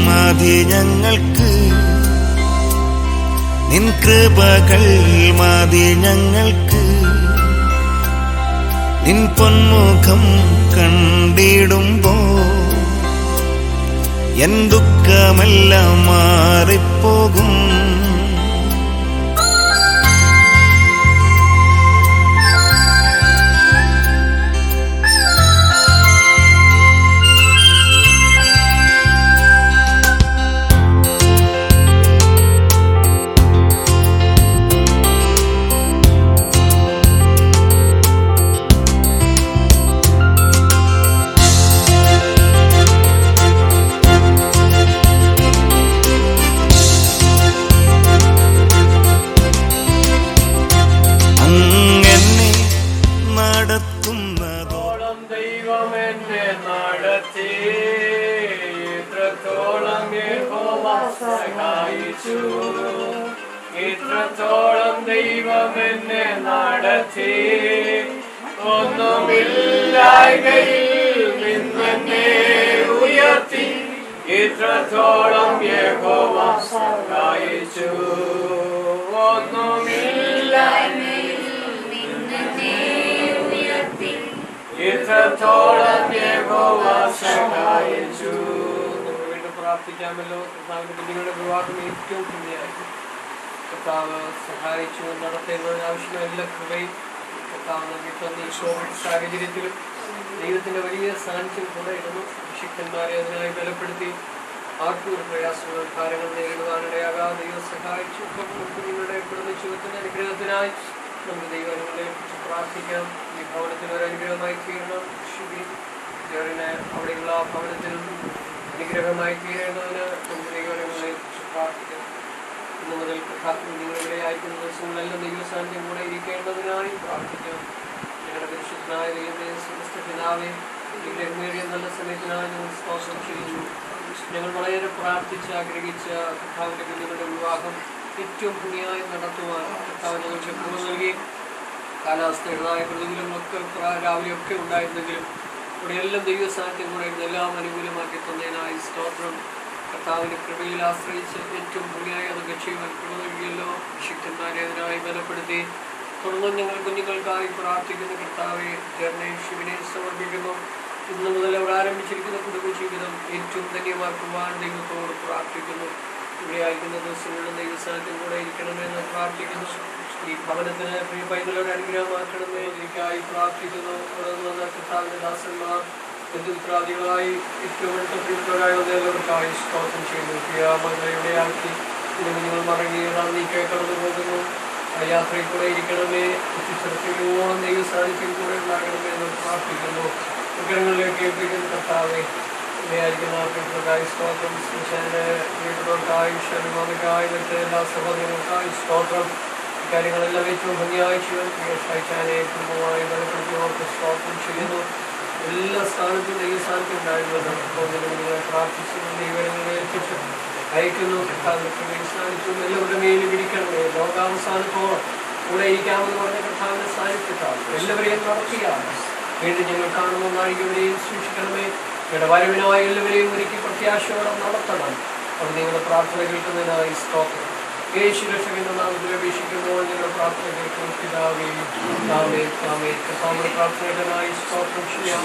മതി ഞങ്ങൾക്ക്, നിൻ കൃപകൾ മതി ഞങ്ങൾക്ക്, നിൻ പൊന്മുഖം കണ്ടിടുമ്പോ എൻ ദുഃഖമെല്ലാം മാറിപ്പോകും. സഹായിച്ചു. ഇത്രത്തോളം ദൈവം എന്നെ നടത്തി, ഒന്നുമില്ലായ്കയിൽ നിന്നെ ഉയർത്തി. ഇത്രത്തോളം യഹോവ സഹായിച്ചു. ഒന്നുമില്ലായ്കയിൽ നിന്നെ ഉയർത്തി. ഇത്രത്തോളം യഹോവ സഹായിച്ചു. നമുക്ക് വീണ്ടും പ്രാർത്ഥിക്കാമല്ലോ. കർത്താവിന്റെ കുഞ്ഞുങ്ങളുടെ വിവാഹം ഏറ്റവും പുണ്യമായിരുന്നു. കർത്താവ് സഹായിച്ചു നടത്തേണ്ടതിന് ആവശ്യമായ എല്ലാ കൃപയും കർത്താവ് നമ്മെ തന്ന ഈ കോവിഡ് സാഹചര്യത്തിലും ദൈവത്തിന്റെ വലിയ സാന്നിധ്യം കൂടെ ഇരുന്നു. ശക്തന്മാരെ അതിനായി ബലപ്പെടുത്തി ആർക്കും ഒരു പ്രയാസങ്ങളും കാര്യങ്ങൾ നേരിടുവാനിടയാകാതെ ദൈവം സഹായിച്ചു. കുഞ്ഞുങ്ങളുടെ കുടുംബ ജീവിതത്തിന്റെ അനുഗ്രഹത്തിനായി നമുക്ക് ദൈവങ്ങളെ കുറിച്ച് പ്രാർത്ഥിക്കാം. ഈ ഭവനത്തിന് ഒരു അനുഗ്രഹമായി തീരണം. അവിടെയുള്ള ആ ഭവനത്തിൽ അനുഗ്രഹമായി തീരേണ്ടതിന് നമുക്ക് ദൈവങ്ങളെ കുറിച്ച് പ്രാർത്ഥിക്കാം. ഇന്ന് മുതൽ നിങ്ങളിവിടെ ആയിരിക്കുന്ന ദിവസങ്ങളെല്ലാം ദൈവ സാന്നിധ്യം കൂടെ ഇരിക്കേണ്ടതിനായി പ്രാർത്ഥിക്കാം. ഞങ്ങളുടെ പരിശുദ്ധനായ ദൈവമേ, സമസ്ത പിതാവേ, ഗ്രഹമേറിയ നല്ല സമയത്തിനായി ഞങ്ങൾ സ്തോത്രം ചെയ്യുന്നു. ഞങ്ങൾ വളരെ പ്രാർത്ഥിച്ച് ആഗ്രഹിച്ച കർത്താവിൻ്റെ കുഞ്ഞുങ്ങളുടെ വിവാഹം ഏറ്റവും പുണ്യമായി നടത്തുവാൻ കർത്താവ് ഞങ്ങൾക്ക് കൃപ നൽകി. കാലാവസ്ഥയുടേതായ പ്രതികൂലങ്ങളൊക്കെ രാവിലെയൊക്കെ ഉണ്ടായിരുന്നെങ്കിലും ഇവിടെ എല്ലാം ദൈവ സാന്നിധ്യം കൂടെ എല്ലാം അനുകൂലമാക്കി തന്നതിനായി സ്തോത്രം. കർത്താവിൻ്റെ കൃപയിൽ ആശ്രയിച്ച് ഏറ്റവും പുണ്യമായി അതൊക്കെ ചെയ്യുവാൻ കൃപ നൽകിയല്ലോ. ശക്തന്മാരെ അതിനായി ബലപ്പെടുത്തി. തുടർന്ന് ഞങ്ങൾ കുഞ്ഞുങ്ങൾക്കായി പ്രാർത്ഥിക്കുന്ന കർത്താവെ, ജർണയും ശിവനെ സമർപ്പിക്കുന്നു. ഇന്ന് മുതൽ അവിടെ ആരംഭിച്ചിരിക്കുന്ന കുടുംബ ജീവിതം ഏറ്റവും ധന്യമാക്കുവാൻ ദൈവത്തോട് പ്രാർത്ഥിക്കുന്നു. ഇവിടെ അയക്കുന്ന ദിവസങ്ങളിലും ദൈവസാന്നിധ്യം കൂടെ ഇരിക്കണമെന്ന് പ്രാർത്ഥിക്കുന്നു. ഈ ഭവനത്തിന് പ്രിയ പൈതലോട് അനുഗ്രഹമാക്കണമേ എനിക്കായി പ്രാർത്ഥിക്കുന്നു. തുടർന്ന് വന്ന കർത്താവിൻ്റെ ദാസന്മാർ ബന്ധുമിത്രാദികളായി ഏറ്റവും അടുത്ത പ്രിയപ്പെട്ടവരായി വന്നവർക്കായി സ്തോത്രം ചെയ്യുന്നു. മകളയുടെ ആക്കി നിങ്ങൾ മടങ്ങിയതാണ് നീക്കെ കടന്നു പോകുന്നു. ആ യാത്രയിൽ കൂടെ ഇരിക്കണമേ. ചിത്രത്തിലോളം ദൈവ സാന്നിധ്യം കൂടെ ഉണ്ടാകണമേ എന്ന് പ്രാർത്ഥിക്കുന്നു. വിഗ്രഹങ്ങളിലേക്ക് ഏൽപ്പിക്കുന്ന കർത്താവെ, ഇവിടെയായിരിക്കുന്ന പ്രിയപ്പെട്ടവർക്കായി സ്തോത്രം. പ്രിയപ്പെട്ടവർക്കായി ഷനുമാമയ്ക്കായി മറ്റ് എല്ലാ സഹോദരങ്ങൾക്കായി സ്തോത്രം. കാര്യങ്ങളെല്ലാം ഏറ്റവും ഭംഗിയായി ചെയ്യാൻ സഹായിച്ചാനെ കുടുംബമായി ബലപ്പെടുത്തിയവർക്ക് സ്തോത്രം ചെയ്യുന്നു. എല്ലാ സ്ഥാനത്തും ദൈവ സ്ഥാനത്തും ഉണ്ടായിരുന്നത് നിങ്ങളെ പ്രാർത്ഥിച്ചു ദൈവങ്ങളെ ഏൽപ്പിച്ചു അയക്കുന്നു. കർത്താവിന്റെ സാന്നിധ്യം എല്ലാവരുടെ മേലും ഇരിക്കണമേ. ലോകാവസാനത്തോളം കൂടെ ഇരിക്കാമെന്ന് പറഞ്ഞ കർത്താവിന്റെ സാന്നിധ്യത്താൽ എല്ലാവരെയും നടത്തിയാണ്. വീണ്ടും ഞങ്ങൾ കാണുന്ന നാഴികവരെയും സൂക്ഷിക്കണമേ. ഞങ്ങളുടെ വരവിനായി എല്ലാവരെയും ഒരുക്കി പ്രത്യാശയോടെ നടത്തണം. അത് നിങ്ങളുടെ പ്രാർത്ഥന കേൾക്കുന്നതിനായി സ്തോത്രം. യേശു രക്ഷകന്റെ നാമത്തിൽ അപേക്ഷിക്കുമ്പോൾ ഞങ്ങളുടെ പ്രാർത്ഥന കേൾക്കുന്ന പിതാവേ, ആമേൻ ആമേൻ. കർത്താവിന്റെ പ്രാർത്ഥനകനായി സ്തോത്രം ചെയ്യാം.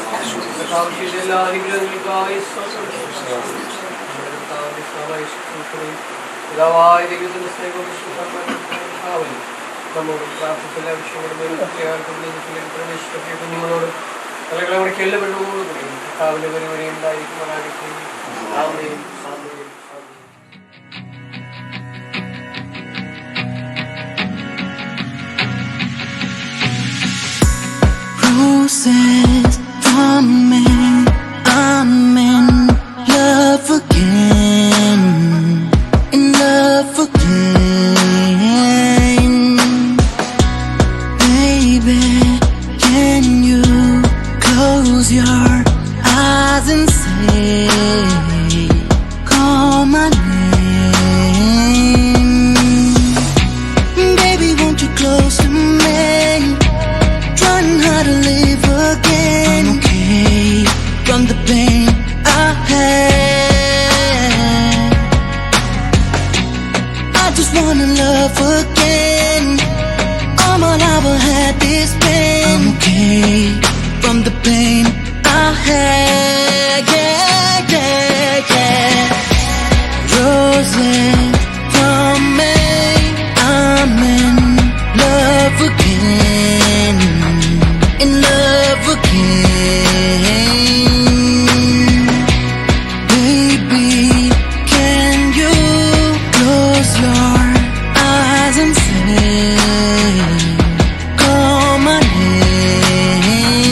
കർത്താവ് ചെയ്ത എല്ലാ അനുഗ്രഹങ്ങൾക്കായി സ്തോത്രം ചെയ്യാം. പിതാവായ ദൈവത്തിന്റെ സ്നേഹവും വിശ്വാസവും നമ്മോട് പ്രാർത്ഥിക്കുന്ന വിഷയങ്ങളും പ്രവേശിക്കപ്പെട്ട കുഞ്ഞുങ്ങളോടും അല്ലെങ്കിൽ അവിടേക്ക് എല്ലാ വെള്ളമോടും കൂടി കർത്താവിന്റെ പരിപാടി ഉണ്ടായിരിക്കുവാനാകട്ടെ. ആമേൻ ആമേൻ. Roses coming, I'm in love again, in love again. Baby, can you close your eyes and say, call my name? Baby, won't you close to me? How to live again, okay, from the pain I had. I just wanna love again. All my life I had this pain, okay, from the pain I had. Yeah, yeah, yeah. Roses from me, I'm in love again, in love again. Baby, can you close your eyes and say, call my name?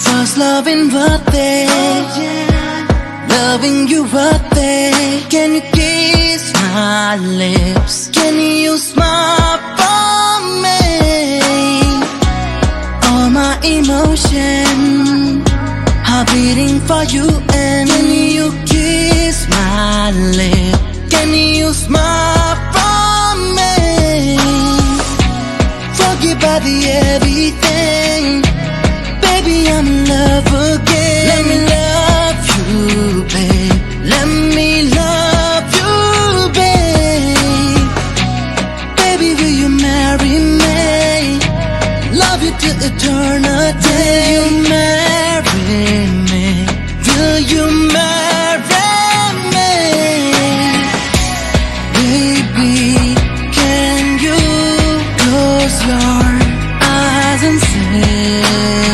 First loving birthday, loving you birthday. Can you kiss my lips? Can you smile for me? My emotion, I'm beating for you, and when you kiss my yeah.